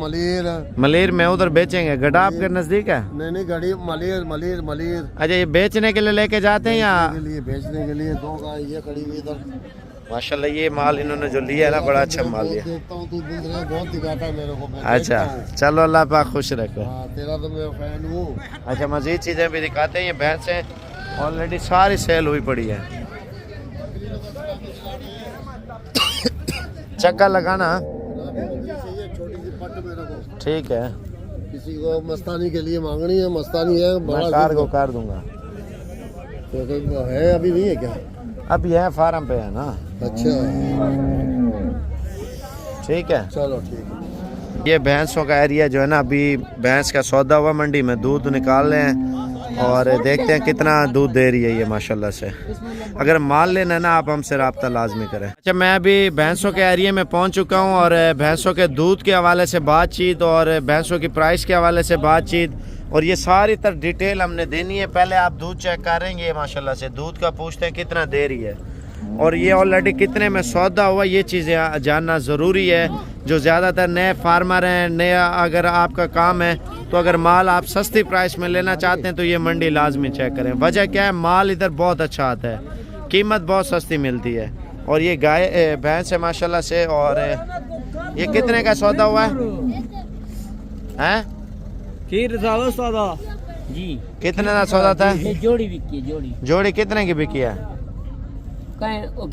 मलिर में। उधर बेचेंगे? गड्ढा आपके नजदीक है? नहीं, गड़ी मलिर। अच्छा, ये बेचने के लिए लेके जाते हैं या बेचने के लिए? 2 गाय ये खड़ी हुई इधर। माशाल्लाह ये माल इन्होंने जो लिया है ना, बड़ा अच्छा माल लिया। देखता हूँ तू बहुत दिखाता है मेरे को। अच्छा, चलो अल्लाह पाक खुश रखे। हाँ, तेरा तो मैं फैन हूँ। अच्छा, मजीद चीज़ें भी दिखाते हैं। ये भैंसें ऑलरेडी सारी सेल हुई पड़ी है। चक्का लगाना, छोटी सी पट मेरे को, ठीक है। किसी को मस्तानी के लिए मांगनी है, मस्तानी है, मैं कार को कर दूंगा। तो है अभी नहीं है क्या? अब यह फार्म पे है ना। अच्छा, ठीक है, चलो ठीक है। ये भैंसों का एरिया जो है ना, अभी भैंस का सौदा हुआ मंडी में, दूध निकाल रहे हैं और देखते हैं कितना दूध दे रही है ये माशाल्लाह से। अगर माल लेना है ना, आप हमसे रब्ता लाजमी करें। अच्छा, मैं अभी भैंसों के एरिया में पहुंच चुका हूं और भैंसों के दूध के हवाले से बातचीत और भैंसों की प्राइस के हवाले से बातचीत, और ये सारी तरह डिटेल हमने देनी है। पहले आप दूध चेक करेंगे माशाल्लाह से, दूध का पूछते हैं कितना दे रही है और ये ऑलरेडी कितने में सौदा हुआ, ये चीज़ें जानना ज़रूरी है। जो ज़्यादातर नए फार्मर हैं, नया अगर आपका काम है, तो अगर माल आप सस्ती प्राइस में लेना चाहते हैं तो ये मंडी लाजमी चेक करें। वजह क्या है, माल इधर बहुत अच्छा आता है, कीमत बहुत सस्ती मिलती है। और ये गाय भैंस है माशाल्लाह से। और ये कितने का सौदा हुआ है? सौदा जी कितने का सौदा था? जोड़ी बिकी, जोड़ी कितने की बिकी है? फेसबुक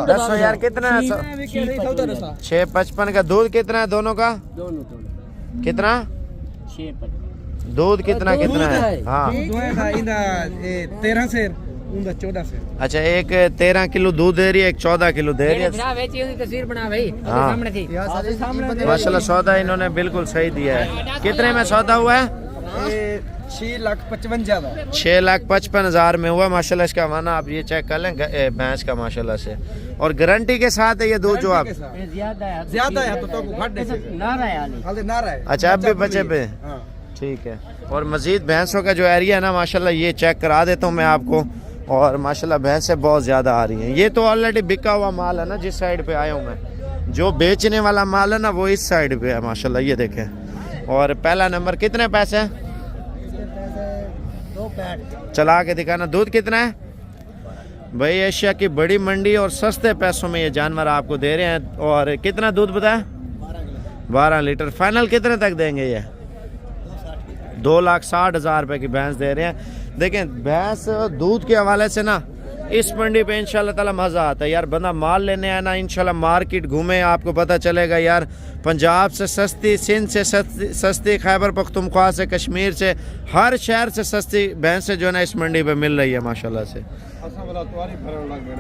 दसो यार, कितना? 655 का। दूध कितना है दोनों का? कितना दूध? कितना है? हाँ, 13 से 14 से। अच्छा, एक 13 किलो दूध दे रही है, एक 14 किलो दे रही है। तस्वीर बना भाई, हाँ, सामने थी। माशाल्लाह सौदा इन्होंने बिल्कुल सही दिया है। कितने में सौदा हुआ है? 6,55,000 में हुआ माशाल्लाह। इसका माना आप ये चेक कर लें भैंस का माशाल्लाह से, और गारंटी के साथ है ये दूध जो आप ज्यादा है तो घट है। अच्छा, अब भी बचे पे, ठीक है। और मजीद भैंसों का जो एरिया है ना माशाल्लाह, ये चेक करा देता हूँ मैं आपको। और माशाल्लाह भैंसें बहुत ज़्यादा आ रही हैं। ये तो ऑलरेडी बिका हुआ माल है ना, जिस साइड पे आया हूँ मैं। जो बेचने वाला माल है ना, वो इस साइड पे है माशाल्लाह, ये देखें। और पहला नंबर कितने पैसे हैं? चला के दिखाना। दूध कितना है भाई? एशिया की बड़ी मंडी और सस्ते पैसों में ये जानवर आपको दे रहे हैं। और कितना दूध बताया? 12 लीटर। फाइनल कितने तक देंगे ये? 2,60,000 रुपए की भैंस दे रहे हैं। देखें, भैंस दूध के हवाले से ना इस मंडी पे इंशाल्लाह ताला मज़ा आता है यार। बंदा माल लेने आए ना, इंशाल्लाह मार्केट घूमे, आपको पता चलेगा यार, पंजाब से सस्ती, सिंध से सस्ती, खैबर पख्तूनख्वा से, कश्मीर से, हर शहर से सस्ती भैंसें जो है ना इस मंडी पे मिल रही है माशाल्लाह से।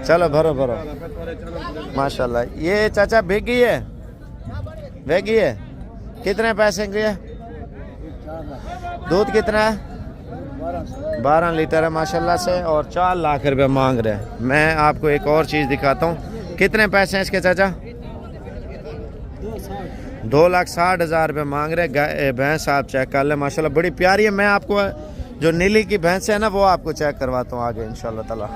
चलो भरो माशाल्लाह। ये चाचा बिकी है? कितने पैसे की है? दूध कितना है? 12 लीटर है माशाल्लाह से, और 4 लाख रुपए मांग रहे हैं। मैं आपको एक और चीज़ दिखाता हूँ। कितने पैसे हैं इसके चाचा? 2,60,000 रुपये मांग रहे। भैंस आप चेक कर लें माशाल्लाह, बड़ी प्यारी है। मैं आपको जो नीली की भैंस है ना, वो आपको चेक करवाता हूँ आगे इंशाल्लाह ताला,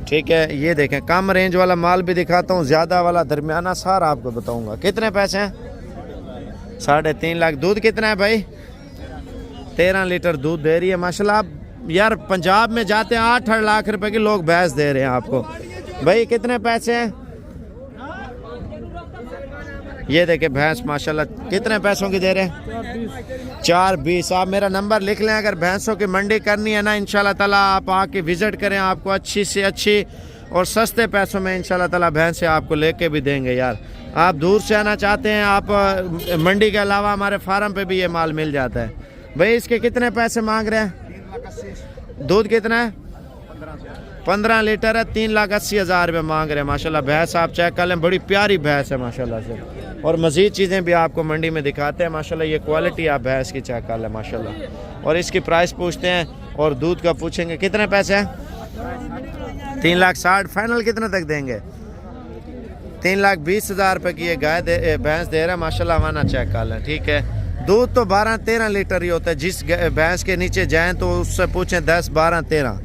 ठीक है। ये देखें, कम रेंज वाला माल भी दिखाता हूँ, ज़्यादा वाला, दरमियाना, सारा आपको बताऊँगा। कितने पैसे हैं? 3.5 लाख। दूध कितना है भाई? 13 लीटर दूध दे रही है माशाल्लाह। आप यार पंजाब में जाते हैं 8 लाख रुपए की लोग भैंस दे रहे हैं आपको। भाई कितने पैसे हैं? ये देखे भैंस माशाल्लाह कितने पैसों की दे रहे हैं? 4.20। आप मेरा नंबर लिख लें, अगर भैंसों की मंडी करनी है ना इंशाल्लाह ताला आप आके विजिट करें, आपको अच्छी से अच्छी और सस्ते पैसों में इंशाल्लाह ताला भैंसें आपको लेके भी देंगे। यार आप दूर से आना चाहते हैं, आप मंडी के अलावा हमारे फार्म पे भी ये माल मिल जाता है। भाई इसके कितने पैसे मांग रहे हैं? दूध कितना है? 15 लीटर है, 3,80,000 रुपये मांग रहे हैं माशाल्लाह। भैंस आप चेक कर लें, बड़ी प्यारी भैंस है माशाल्लाह से। और मज़ीद चीज़ें भी आपको मंडी में दिखाते हैं माशाल्लाह। ये क्वालिटी आप भैंस की चेक कर लें माशाल्लाह। और इसकी प्राइस पूछते हैं और दूध का पूछेंगे। कितने पैसे हैं? 3,60,000। फाइनल कितने तक देंगे? 3,20,000 रुपये की ये गाय भैंस दे रहा है माशाल्लाह। हमारा चेक कर लें, ठीक है। दूध तो 12-13 लीटर ही होता है। जिस भैंस के नीचे जाएं तो उससे पूछें 10, 12, 13,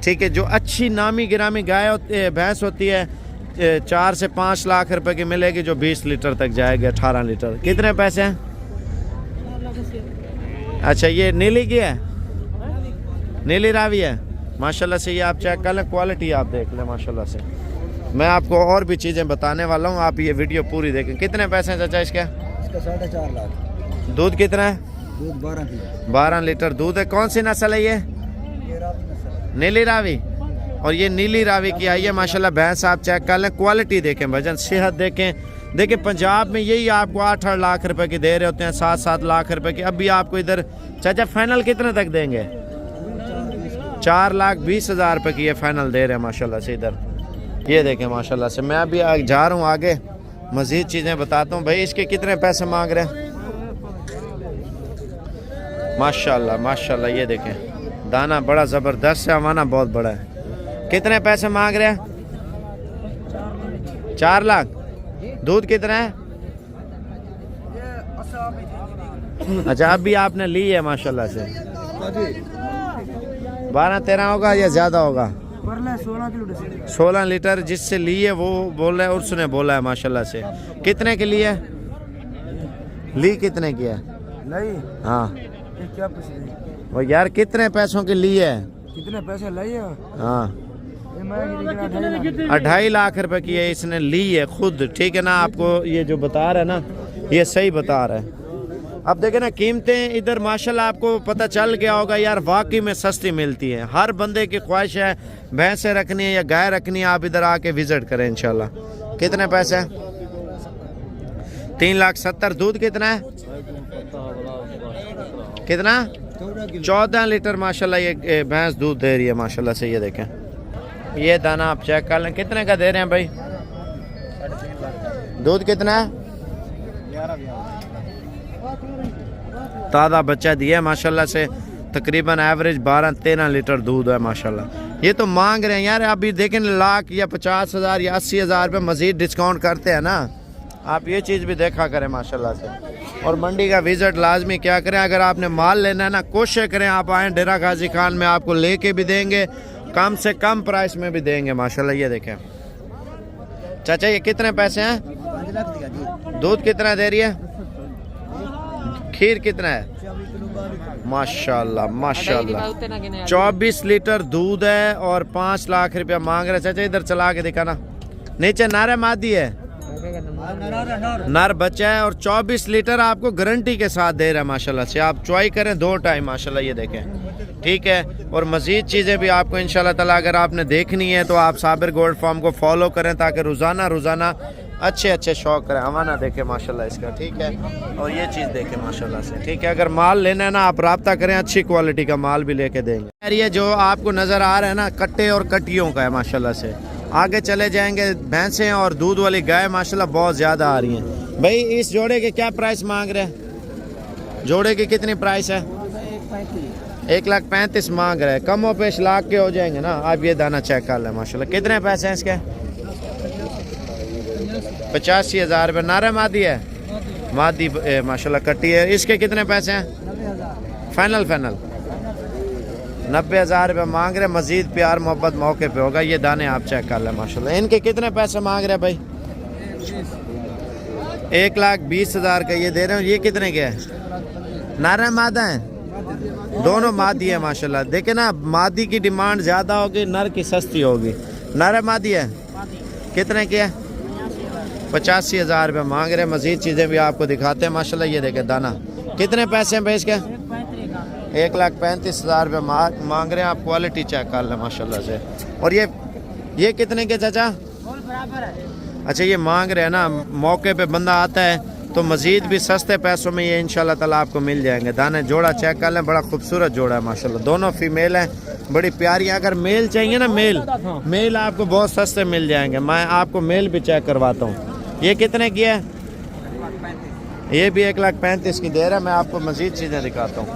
ठीक है। जो अच्छी नामी गिरामी गाय भैंस होती है 4 से 5 लाख रुपए की मिलेगी, जो 20 लीटर तक जाएगी, 18 लीटर। कितने पैसे हैं? अच्छा ये नीली की है, नीली रावी है माशाल्लाह से। ये आप चेक कर लें, क्वालिटी आप देख लें माशाल्लाह से। मैं आपको और भी चीज़ें बताने वाला हूँ, आप ये वीडियो पूरी देखें। कितने पैसे हैं चाचा इसके? इसका 4.5 लाख। दूध कितना है? दूध 12 लीटर दूध है। कौन सी नस्ल है ये? नीली रावी। और ये नीली रावी की आई है माशाल्लाह भैंस। आप चेक कर लें, क्वालिटी देखें, वजन सेहत देखें। देखिए पंजाब में यही आपको 8 लाख रुपए की दे रहे होते हैं, 7 लाख रुपए की। अभी आपको इधर चाचा फाइनल कितने तक देंगे? 4,20,000 रुपए की ये फाइनल दे रहे हैं माशाल्लाह से इधर। ये देखें माशाल्लाह से। मैं अभी जा रहा हूँ आगे, मज़ीद चीज़ें बताता हूँ। भाई इसके कितने पैसे मांग रहे हैं? माशाल्लाह माशाल्लाह। ये देखें दाना बड़ा ज़बरदस्त है, हमारा बहुत बड़ा है। कितने पैसे मांग रहे हैं? 4 लाख। दूध कितना है? अच्छा अभी आपने ली है माशाल्लाह से। 12-13 होगा या ज़्यादा होगा? 16 लीटर जिससे ली है वो बोल रहा है, उसने बोला है माशाल्लाह से। कितने के लिए ली? कितने की है? नहीं हाँ क्या पूछ रही? वो यार कितने पैसों के लिए है? कितने पैसे लाई है? हाँ 2.5 लाख रुपए की है इसने ली है खुद, ठीक है ना। आपको ये जो बता रहा है ना ये सही बता रहा है। अब देखें ना कीमतें इधर माशाल्लाह आपको पता चल गया होगा यार, वाकई में सस्ती मिलती है। हर बंदे की ख्वाहिश है भैंसें रखनी है या गाय रखनी है, आप इधर आके विजिट करें इंशाल्लाह। कितने पैसे? 3,70,000। दूध कितना है? कितना? 14 लीटर माशाल्लाह ये भैंस दूध दे रही है माशाल्लाह से। ये देखें ये दाना आप चेक कर लें, कितने का दे रहे हैं भाई? दूध कितना है? ताज़ा बच्चा दिया माशाल्लाह से, तकरीबन एवरेज 12-13 लीटर दूध है माशाल्लाह। ये तो मांग रहे हैं यार, अभी देखें लाख या 50,000 या 80,000 रुपये मज़ीद डिस्काउंट करते हैं ना। आप ये चीज़ भी देखा करें माशाल्लाह से। और मंडी का विज़िट लाजमी क्या करें, अगर आपने माल लेना है ना कोशिश करें आप आएँ डेरा गाजी खान में, आपको लेके भी देंगे, कम से कम प्राइस में भी देंगे माशाल्लाह। ये देखें चाचा ये कितने पैसे हैं? दूध कितना दे रही है? खीर कितना है? माशाल्लाह माशाल्लाह 24 लीटर दूध है और 5 लाख रुपया मांग रहे। चाचा इधर चला के दिखाना, नीचे नारे मादी है, नर बच्चा है और 24 लीटर आपको गारंटी के साथ दे रहा है माशाल्लाह से। आप चॉइस करें 2 टाइम माशाल्लाह। ये देखें ठीक है। और मज़ीद चीज़ें भी आपको इंशाल्लाह ताला अगर आपने देखनी है तो आप साबिर गोल्ड फार्म को फॉलो करें, ताकि रोज़ाना अच्छे शौक करें। हमारा देखें माशाल्लाह इसका, ठीक है। और ये चीज़ देखें माशाल्लाह से, ठीक है। अगर माल लेना है ना आप रब्ता करें, अच्छी क्वालिटी का माल भी लेके देंगे। यार ये जो आपको नज़र आ रहा है ना कट्टे और कट्टियों का है माशाल्लाह से। आगे चले जाएंगे भैंसें और दूध वाली गाय माशाल्लाह बहुत ज़्यादा आ रही हैं। भाई इस जोड़े के क्या प्राइस मांग रहे हैं? जोड़े की कितनी प्राइस है? 1,35,000 मांग रहे हैं। कमो पेश लाख के हो जाएंगे ना। आप ये दाना चेक कर लें माशाल्लाह। कितने पैसे हैं इसके? 85,000 रुपये। नारा मादी है? मादी माशाल्लाह कट्टी है। इसके कितने पैसे हैं? फाइनल 90,000 रुपये मांग रहे। मज़ीद प्यार मोहब्बत मौके पे होगा। ये दाने आप चेक कर लें माशाल्लाह। इनके कितने पैसे मांग रहे हैं भाई? 1,20,000 का ये दे रहे हो। ये कितने के है? नर है मादा है? दोनों मादी है माशाल्लाह। देखे ना, मादी की डिमांड ज़्यादा होगी, नर की सस्ती होगी। नर है मादी है? कितने की है? 85,000 रुपये मांग रहे हैं। मज़ीद चीज़ें भी आपको दिखाते हैं माशाल्लाह। ये देखे दाना कितने पैसे हैं भाई इसके? 1,35,000 रुपये मांग रहे हैं। आप क्वालिटी चेक कर लें माशाल्लाह से। और ये कितने के चाचा? अच्छा, ये मांग रहे हैं ना, मौके पे बंदा आता है तो मज़ीद भी सस्ते पैसों में ये इंशाल्लाह ताला आपको मिल जाएंगे। दाने जोड़ा चेक कर लें, बड़ा खूबसूरत जोड़ा है माशाल्लाह। दोनों फीमेल हैं, बड़ी प्यारी है। अगर मेल चाहिए ना, मेल आपको बहुत सस्ते मिल जाएंगे। मैं आपको मेल भी चेक करवाता हूँ। ये कितने की है? ये भी 1,35,000 की दे रहा है। मैं आपको मज़ीद चीज़ें दिखाता हूँ।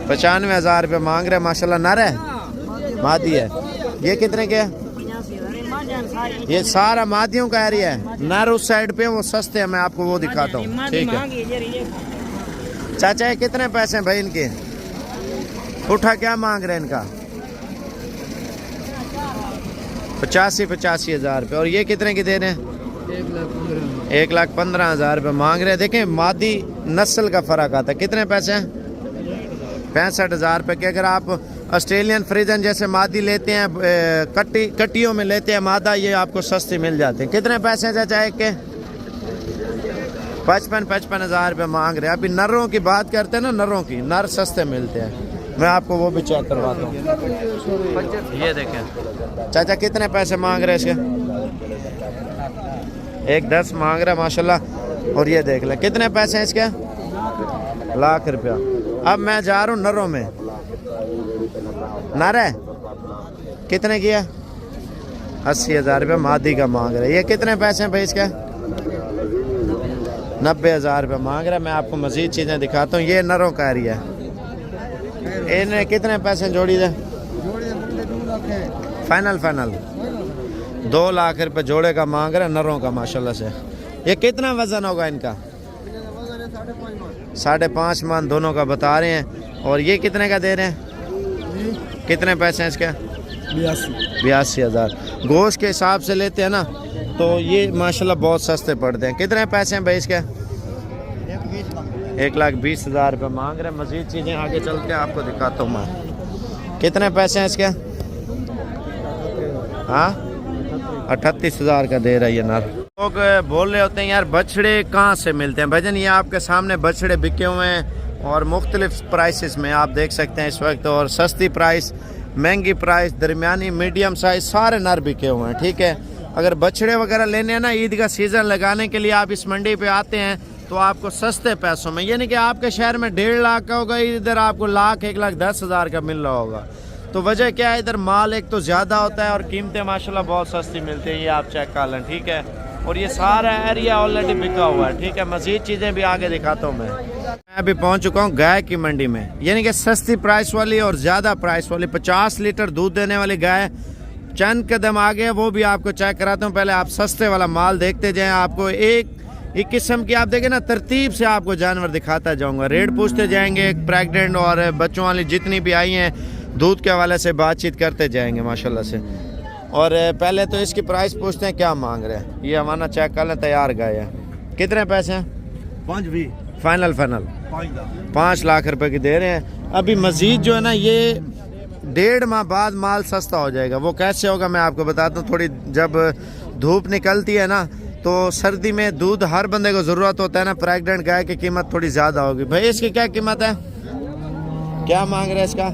95,000 रुपये मांग रहे हैं माशाल्लाह। नर है मादी है? ये कितने के है? ये सारा मादियों का एरिया है। नर उस साइड पे वो सस्ते हैं, मैं आपको वो दिखाता हूँ। ठीक है चाचा, ये कितने पैसे हैं भाई इनके? उठा क्या मांग रहे हैं इनका? 85,000 रुपये। और ये कितने की दे रहे हैं? 1,15,000 रुपये मांग रहे हैं। देखें, मादी नस्ल का फ़र्क आता है। कितने पैसे हैं? 65,000 रुपये के। अगर आप ऑस्ट्रेलियन फ्रीजन जैसे मादी लेते हैं, कट्टियों में लेते हैं मादा, ये आपको सस्ती मिल जाते हैं। कितने पैसे हैं चाचा एक के? 55,000 रुपये मांग रहे हैं। अभी नरों की बात करते हैं ना, नरों की, नर सस्ते मिलते हैं। मैं आपको वो भी चेक करवाता हूँ। ये देखें चाचा, कितने पैसे मांग रहे हैं इसके? 1,10,000 मांग रहा है माशाल्लाह। और ये देख लें कितने पैसे हैं इसके? 1,00,000 रुपया। अब मैं जा रहा हूँ नरों में। नर है? कितने की है? 80,000 रुपये मादी का मांग रहे हैं। ये कितने पैसे हैं भाई इसके? 90,000 रुपये मांग रहा है। मैं आपको मज़ीद चीज़ें दिखाता हूँ। ये नरों का एरिया है। इन्हें कितने पैसे जोड़ी दे? फाइनल 2,00,000 रुपये जोड़े का मांग रहे हैं नरों का माशाल्लाह से। ये कितना वज़न होगा इनका? 5.5 मन दोनों का बता रहे हैं। और ये कितने का दे रहे हैं? कितने पैसे हैं इसके? 82,000। गोश्त के हिसाब से लेते हैं ना तो ये माशाल्लाह बहुत सस्ते पड़ते हैं। कितने पैसे हैं भाई इसके? 1,20,000 रुपये मांग रहे हैं। मज़ीद चीज़ें आगे चल के आपको दिखाता हूँ मैं। कितने पैसे हैं इसके? हाँ, 38,000 का दे रहा है ये नर। लोग बोल रहे होते हैं यार बछड़े कहाँ से मिलते हैं भाईजान। ये आपके सामने बछड़े बिके हुए हैं और मुख्तलिफ प्राइसेस में आप देख सकते हैं इस वक्त। और सस्ती प्राइस, महंगी प्राइस, दरमियानी, मीडियम साइज, सारे नर बिके हुए हैं। ठीक है, अगर बछड़े वगैरह लेने हैं ना, ईद का सीज़न लगाने के लिए आप इस मंडी पे आते हैं तो आपको सस्ते पैसों में, यानी कि आपके शहर में 1.5 लाख का होगा, इधर आपको 1,10,000 का मिल रहा होगा। तो वजह क्या है? इधर माल एक तो ज़्यादा होता है और कीमतें माशाल्लाह बहुत सस्ती मिलती है। ये आप चेक कर लें। ठीक है, और ये सारा एरिया ऑलरेडी बिका हुआ है। ठीक है, मज़ीद चीज़ें भी आगे दिखाता हूँ मैं अभी पहुँच चुका हूँ गाय की मंडी में, यानी कि सस्ती प्राइस वाली और ज़्यादा प्राइस वाली 50 लीटर दूध देने वाली गाय चंद कदम आगे, वो भी आपको चेक कराता हूँ। पहले आप सस्ते वाला माल देखते जाएँ। आपको एक किस्म की आप देखें ना, तरतीब से आपको जानवर दिखाता जाऊँगा। रेट पूछते जाएंगे, प्रेग्नेंट और बच्चों वाली जितनी भी आई हैं, दूध के हवाले से बातचीत करते जाएंगे माशाल्लाह से। और पहले तो इसकी प्राइस पूछते हैं क्या मांग रहे हैं। ये हमारा चेक कर लें, तैयार गाय है। कितने पैसे हैं? 5,20,000 फाइनल 5 लाख रुपए की दे रहे हैं। अभी मजीद जो है ना, ये 1.5 माह बाद माल सस्ता हो जाएगा। वो कैसे होगा मैं आपको बताता हूँ। थोड़ी जब धूप निकलती है ना, तो सर्दी में दूध हर बंदे को ज़रूरत होता है ना, प्रेग्नेंट गाय की कीमत थोड़ी ज़्यादा होगी। भाई इसकी क्या कीमत है? क्या मांग रहे हैं इसका?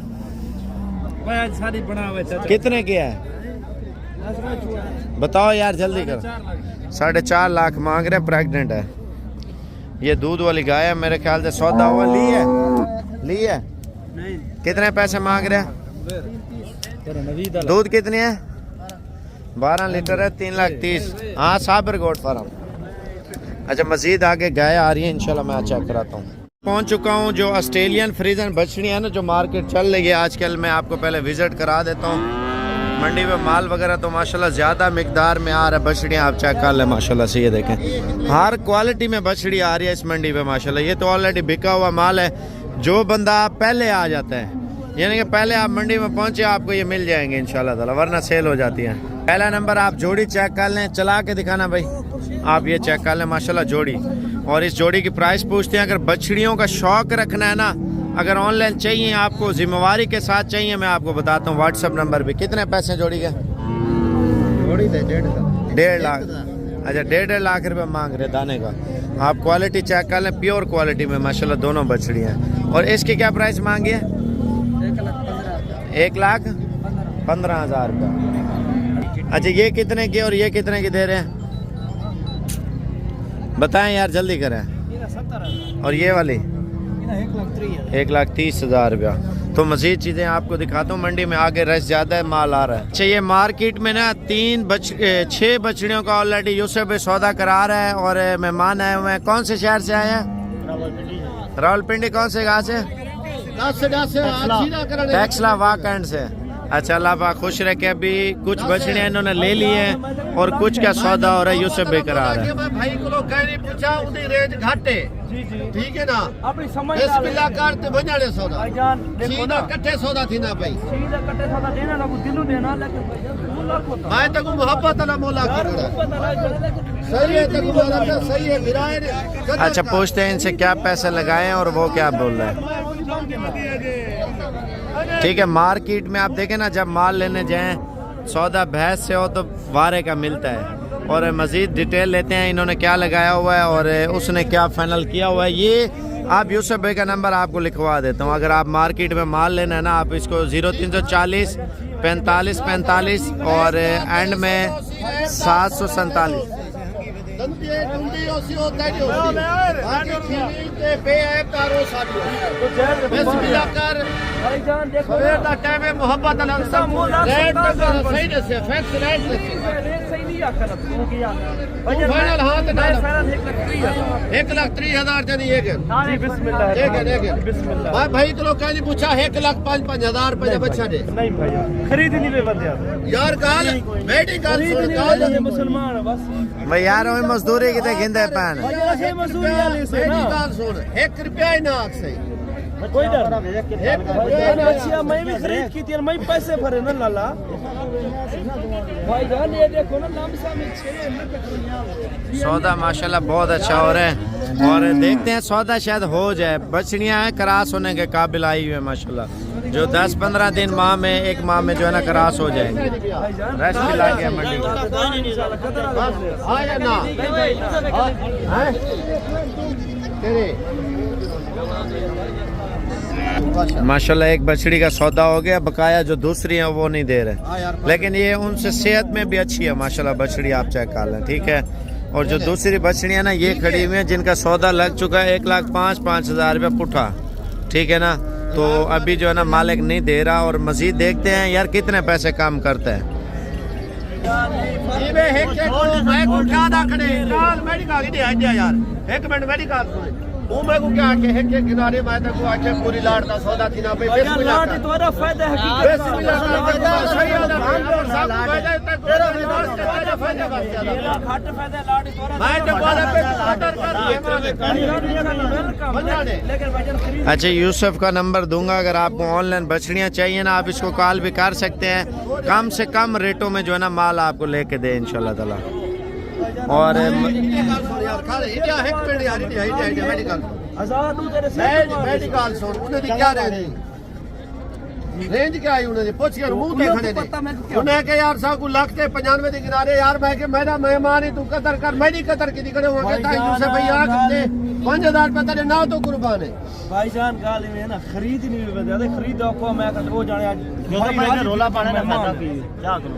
कितने की है बताओ यार, जल्दी करो। 4.5 लाख मांग रहे हैं, प्रेग्नेंट है। ये दूध वाली गाय है, मेरे ख्याल से सौदा हुआ। ली है नहीं। कितने पैसे मांग रहे हैं? दूध कितनी है? 12 लीटर है, 3,30,000। हाँ, साबर गोट फार्म। अच्छा, मजीद आगे गाय आ रही है, इंशाल्लाह मैं चेक कराता हूँ। पहुँच चुका हूँ। जो ऑस्ट्रेलियन फ्रीजन बछड़ी है ना, जो मार्केट चल रही है आजकल, मैं आपको पहले विजिट करा देता हूँ। मंडी में माल वगैरह तो माशाल्लाह ज़्यादा मिकदार में आ रहा है। बछड़ियाँ आप चेक कर लें माशाल्लाह से। ये देखें, हर क्वालिटी में बछड़ी आ रही है इस मंडी पे माशाल्लाह। ये तो ऑलरेडी बिका हुआ माल है। जो बंदा पहले आ जाता है, यानी कि पहले आप मंडी में पहुंचे, आपको ये मिल जाएंगे इंशाल्लाह ताला, वरना सेल हो जाती है। पहला नंबर आप जोड़ी चेक कर लें, चला के दिखाना भाई। आप ये चेक कर लें माशाल्लाह जोड़ी। और इस जोड़ी की प्राइस पूछते हैं। अगर बछड़ियों का शौक रखना है ना, अगर ऑनलाइन चाहिए आपको, जिम्मेवारी के साथ चाहिए, मैं आपको बताता हूँ व्हाट्सअप नंबर पे। कितने पैसे जोड़ी के? जोड़ी दे 1.5 लाख। अच्छा 1.5 लाख रुपए मांग रहे दाने का। आप क्वालिटी चेक कर लें, प्योर क्वालिटी में माशाल्लाह दोनों बछड़ियाँ हैं। और इसकी क्या प्राइस मांगी है? 1,15,000 रुपये। अच्छा ये कितने की और ये कितने की दे रहे हैं? बताएं यार जल्दी करें। और ये वाली 1,30,000 रुपया। तो मज़ीद चीज़ें आपको दिखाता हूँ। मंडी में आगे रश ज़्यादा है, माल आ रहा है। अच्छा ये मार्केट में ना 6 बछड़ियों का ऑलरेडी यूसुफ भी सौदा करा रहा है। और मेहमान आए हुए हैं। कौन से शहर से आए हैं? रावलपिंडी। कौन से गाँव से? टैक्सला वाकंड से। अच्छा अल्लाह पाक खुश रखे। अभी कुछ बछड़ियाँ इन्होंने ले ली हैं और कुछ का सौदा हो रहा है, यूसुफ भी करा रहा है। भाई को लोग कहने पूछा उन्हें रेट घाटे, ठीक है ना? अपनी समझ बिस्मिल्लाह करते बजाने सौदा भाईजान देखो सीधा ना, कट्टे सौदा थी ना भाई। सीधा कट्टे सौदा देना ना, दिलू देना, लेकिन मुल्क होता मैं तक मोहब्बत वाला मौला कर सही है, तक मोहब्बत सही है गिराए ने। अच्छा पूछते हैं इनसे क्या पैसे लगाए हैं और वो क्या बोल रहे हैं। ठीक है मार्केट में आप देखें ना, जब माल लेने जाएं सौदा भैंस से हो तो वारे का मिलता है। और मज़ीद डिटेल लेते हैं इन्होंने क्या लगाया हुआ है और उसने क्या फाइनल किया हुआ है। ये आप यूसुफ भाई का नंबर आपको लिखवा देता हूँ। अगर आप मार्केट में माल लेना है ना, आप इसको 0340 45 45 और एंड में 747। भाईजान देखो मोहब्बत सही नहीं आकर फाइनल हाथ फाइनल 1,30,000 1,30,000 बिस्मिल्लाह। भाई तो लोग कहने पूछा 1,05,000 रुपये बच्चा दे नहीं भैया खरीद नहीं बंदे यार काल बेटी काल मुसलमान बस भाई यार वही मजदूरी कितने गिंदे पैन मजदूरी वाले से ना सुन 1 रुपया ही ना सही कोई डर अच्छा मैं भी खरीद की थी, मैं पैसे भरे ना लाला। भाईजान ये देखो ना लमसम में सौदा माशाल्लाह बहुत अच्छा हो रहा है। और देखते हैं सौदा शायद हो जाए। बछड़ियाँ हैं क्रास होने के काबिल आई हुई है माशाल्लाह, जो 10-15 दिन माह में 1 माह में जो है ना क्रास हो जाएंगे। रश भी ला गया मंडी माशाल्लाह। एक बछड़ी का सौदा हो गया, बकाया जो दूसरी है वो नहीं दे रहे, लेकिन ये उनसे सेहत में भी अच्छी है माशाल्लाह बछड़ी। आप चेक कर लें ठीक है। और जो दूसरी बछड़ियाँ ना ये खड़ी हुई हैं जिनका सौदा लग चुका है 1,05,000 रुपये पुठा, ठीक है ना। तो अभी जो है ना मालिक नहीं दे रहा। और मजीद देखते हैं यार कितने पैसे कम करते हैं। मैं को क्या आके है के किनारे मैं तक को आके पूरी लाट का सौदा थी ना भाई लाट तुम्हारा फायदा है अच्छा यूसुफ का नंबर दूंगा, अगर आपको ऑनलाइन बछड़ियाँ चाहिए ना आप इसको कॉल भी कर सकते हैं। कम से कम रेटों में जो है ना माल आपको लेके दे इंशाल्लाह ताला। और रेंज क्या आई उन्हें पूछ के मुंह पे खड़े थे उन्हें के यार साहब को लाख के 95 के किनारे यार मैं के मेरा मेहमान ही तू कदर कर, मेरी कदर की निकले हुआ कहता है यूं से भैया कितने 5,000 रुपए तेरे ना तो कुर्बान है भाईजान। गाल में ना खरीद नहीं हुए बंदे खरीदो को मैं वो जाने आज रोला पाने ना क्या करूं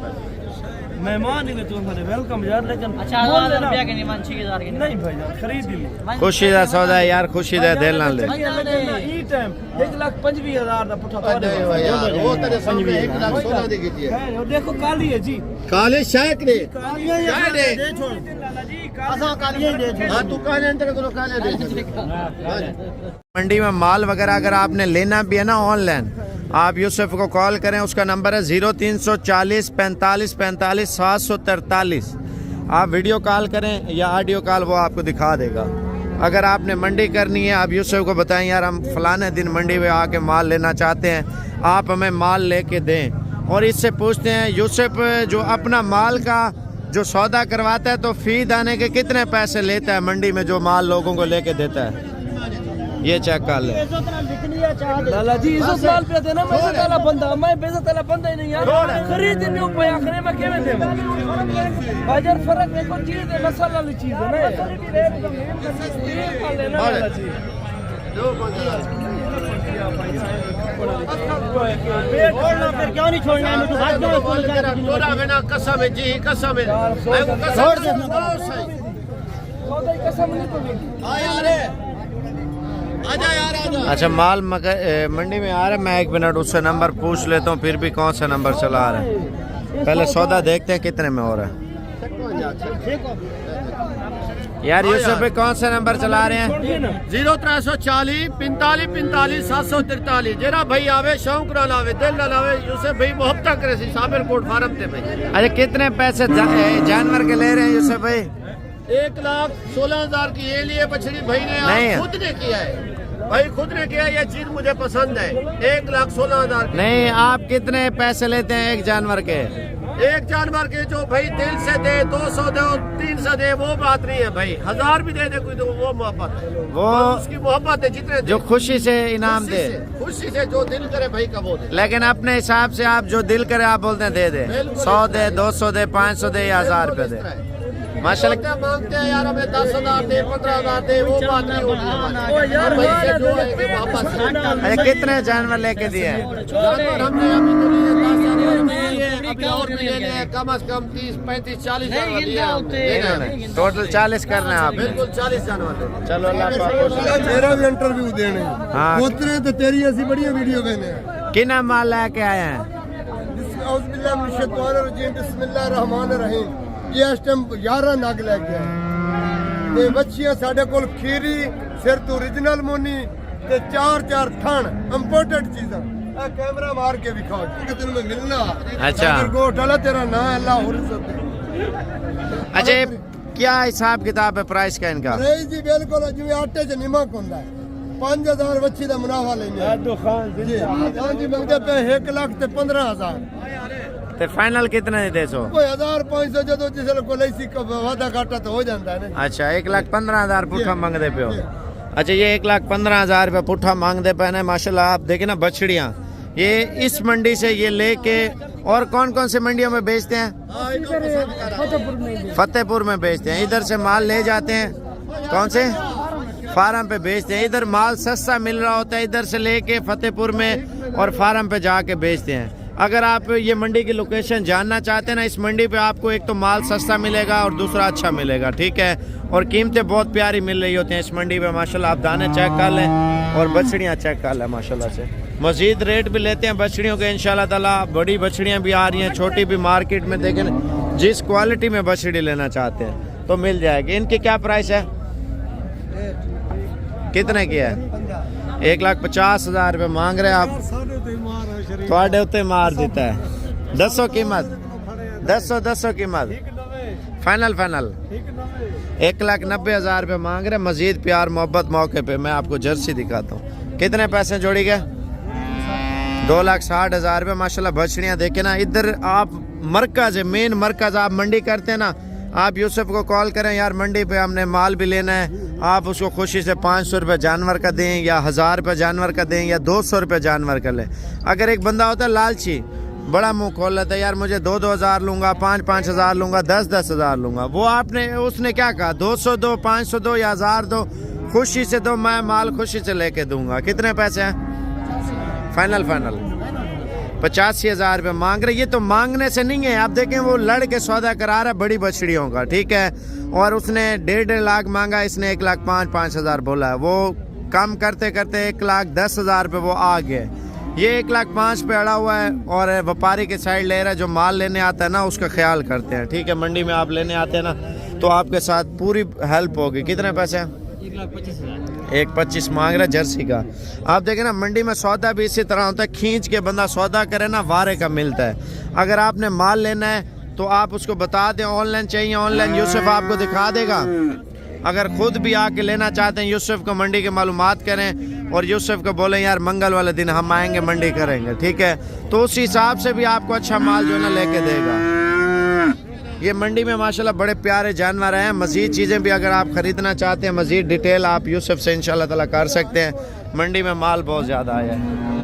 मेहमान ही तुम वेलकम यार, लेकिन अच्छा 1,000 रुपया के नहीं 6,000 के नहीं भाईजान खरीद ली। खुशी का सौदा है यार, खुशी का दिल ना ले। ई टाइम 1,25,000 का पुठा वो तेरे सामने 1,16,000 दी कीजिए। देखो काली है जी, काले शायक ने शायद है छोड़ असा काली दे छोड़। हां तू काले अंदर को काले दे। मंडी में माल वगैरह अगर आपने लेना भी है ना ऑनलाइन, आप यूसुफ को कॉल करें। उसका नंबर है 0340 45 45 743। आप वीडियो कॉल करें या ऑडियो कॉल, वो आपको दिखा देगा। अगर आपने मंडी करनी है आप यूसुफ को बताएं यार हम फलाने दिन मंडी में आके माल लेना चाहते हैं, आप हमें माल लेके दें। और इससे पूछते हैं यूसुफ जो अपना माल का जो सौदा करवाता है तो फी दाने के कितने पैसे लेता है मंडी में जो माल लोगों को लेके देता है, ये चेक कर ले। लाला जी इज्जत माल पे देना, मैं इज्जत वाला बंदा, मैं बेइज्जत वाला बंदा ही नहीं यार। खरीद नहीं हो पाया, आखिर में केवे दे बाजार फर्क है, कोई चीज है, मसाला वाली चीज है ना यार। लाला जी छोड़ना फिर क्यों नहीं छोड़ना है, मुझे भाग दो तोरा बिना कसम है जी, कसम है, मैं को कसम छोड़ दे। बहुत सही। सौदा की कसम नहीं तोड़ेगी। आ यार आजा यार आजा। अच्छा माल मंडी में आ रहा है, मैं 1 मिनट उससे नंबर पूछ लेता हूँ, फिर भी कौन सा नंबर चला रहा है। पहले सौदा देखते हैं कितने में हो रहा है। यार यूसुफ भाई कौन सा नंबर चला रहे हैं? 0340 45 45 743। जरा भाई आवे, शौक ना लावे, दिल ना लावे, यूसुफ भाई मोहब्बत करे सी साबिर कोट फार्म थे भाई। अच्छा कितने पैसे जानवर के ले रहे हैं यूसुफ भाई? 1,16,000 की ये लिए बछड़ी भाई ने नहीं है। खुद ने किया है भाई, खुद ने किया, ये चीज मुझे पसंद है। 1,16,000 नहीं, आप कितने पैसे लेते हैं एक जानवर के? एक जानवर के जो भाई दिल से दे, 200 दे, 300 दे, वो बात नहीं है भाई। 1000 भी दे दे कोई तो वो मोहब्बत है, वो उसकी मोहब्बत है। जितने जो खुशी से इनाम दे, खुशी से जो दिल करे भाई का वो दे। लेकिन अपने हिसाब से आप जो दिल करे आप बोलते हैं दे दे। 100 दे, 200 दे, 500 दे या 1000 रुपए दे। माशाल्लाह मांगते हैं यार हमें 10,000 दे, 15,000 दे, वो बात नहीं होती हमारी। भाई से जो है कि वापस है। अरे कितने जानवर लेके दिए हैं? जानवर हमने अभी तो लिए 10,000 लिए, अभी और भी लेने हैं, कम से कम 30, 35, 40 जानवर लिए हैं। टोटल 40 करना है आपने? बिल्कुल 40 जानवर थे। चलो अल्लाह पाक। मेरा भी इंटरव्यू देने हाँ उतरे तो तेरी ऐसी बढ़िया वीडियो देने कितना माल लेके आए हैं? बिस्मिल्लाहिर्रहमानिर्रहीम। ये इस टाइम 11 नग लेके आए ते बच्चियां साडे कोल खीरी सिर तो ओरिजिनल मोनी ते 4 थण इंपोर्टेड चीज़ां। कैमरा मार के दिखाओ कि तेन में मिलना। अच्छा। गोट वाला तेरा नाम अल्लाह और इज्जत। अच्छा ये क्या हिसाब किताब है प्राइस का इनका? नहीं जी बिल्कुल जिवें आटे च नमक हुंदा है। 5,000 बच्ची दा मुनाफा लेने दुकान जी। हां जी मंगदे पे 1,15,000 ते फाइनल कितने दे सो? कोई 1,500 जो जिसले को लैसी का वादा घाटा तो हो जाता है ना। अच्छा 1,15,000 पुठा मांगते पे हो? अच्छा ये 1,15,000 रुपये पुठा मांगते पे ना। माशाल्लाह आप देखें ना बछड़ियाँ ये इस मंडी से ये लेके और कौन कौन से मंडियों में बेचते हैं? फतेहपुर में बेचते हैं। इधर से माल ले जाते हैं कौन से फार्म पे बेचते हैं। इधर माल सस्ता मिल रहा होता है, इधर से लेके फतेहपुर में और फार्म पे जाके बेचते हैं। अगर आप ये मंडी की लोकेशन जानना चाहते हैं ना, इस मंडी पे आपको एक तो माल सस्ता मिलेगा और दूसरा अच्छा मिलेगा, ठीक है। और कीमतें बहुत प्यारी मिल रही होती हैं इस मंडी पे माशाल्लाह। आप दाने चेक कर लें और बछड़ियाँ चेक कर लें माशाल्लाह से। मज़ीद रेट भी लेते हैं बछड़ियों के इंशाल्लाह ताला। बड़ी बछड़ियाँ भी आ रही हैं, छोटी भी मार्केट में देखें जिस क्वालिटी में बछड़ी लेना चाहते हैं तो मिल जाएगी। इनकी क्या प्राइस है? कितने की है? 1,50,000 रुपये मांग रहे हैं आप। थोड़े उत्ते मार देता है। 10 कीमत 10 कीमत फाइनल 1,90,000 रुपये मांग रहे। मजीद प्यार मोहब्बत मौके पे मैं आपको जर्सी दिखाता हूँ। कितने पैसे जोड़ी गए? 2,60,000 रुपये माशाल्लाह। बछड़ियाँ देखे ना। इधर आप मरकज है, मेन मरकज आप मंडी करते हैं ना, आप यूसुफ को कॉल करें यार मंडी पे हमने माल भी लेना है, आप उसको खुशी से 500 रुपये जानवर का दें या 1,000 रुपये जानवर का दें या 200 रुपये जानवर का लें। अगर एक बंदा होता है लालची, बड़ा मुंह खोल लेता है यार मुझे 2-2 हज़ार लूँगा, 5-5 हज़ार लूँगा, 10-10 हज़ार लूँगा, वो आपने उसने क्या कहा 200 दो, 500 दो या 1,000 दो, खुशी से दो, मैं माल खुशी से लेके दूंगा। कितने पैसे हैं? फाइनल 85,000 रुपये मांग रहे। ये तो मांगने से नहीं है, आप देखें वो लड़के सौदा करा रहा है बड़ी बछड़ियों का, ठीक है। और उसने 1.5 लाख मांगा, इसने 1,05,000 बोला है। वो कम करते करते 1,10,000 रुपये वो आ गए। ये 1,05,000 पे अड़ा हुआ है और व्यापारी के साइड ले रहा है। जो माल लेने आता है ना उसका ख्याल करते हैं, ठीक है। मंडी में आप लेने आते हैं ना तो आपके साथ पूरी हेल्प होगी। कितने पैसे हैं? 1,25,000 मांग रहा है जर्सी का। आप देखें ना मंडी में सौदा भी इसी तरह होता है, खींच के बंदा सौदा करे ना वारे का मिलता है। अगर आपने माल लेना है तो आप उसको बता दें ऑनलाइन चाहिए, ऑनलाइन यूसुफ आपको दिखा देगा। अगर खुद भी आके लेना चाहते हैं यूसुफ को मंडी के मालूमात करें और यूसुफ को बोलें यार मंगल वाले दिन हम आएंगे मंडी करेंगे, ठीक है। तो उस हिसाब से भी आपको अच्छा माल जो है ना लेके देगा। ये मंडी में माशाल्लाह बड़े प्यारे जानवर हैं। मज़ीद चीज़ें भी अगर आप ख़रीदना चाहते हैं, मज़ीद डिटेल आप यूसुफ से इंशाल्लाह ताला कर सकते हैं। मंडी में माल बहुत ज़्यादा आया है।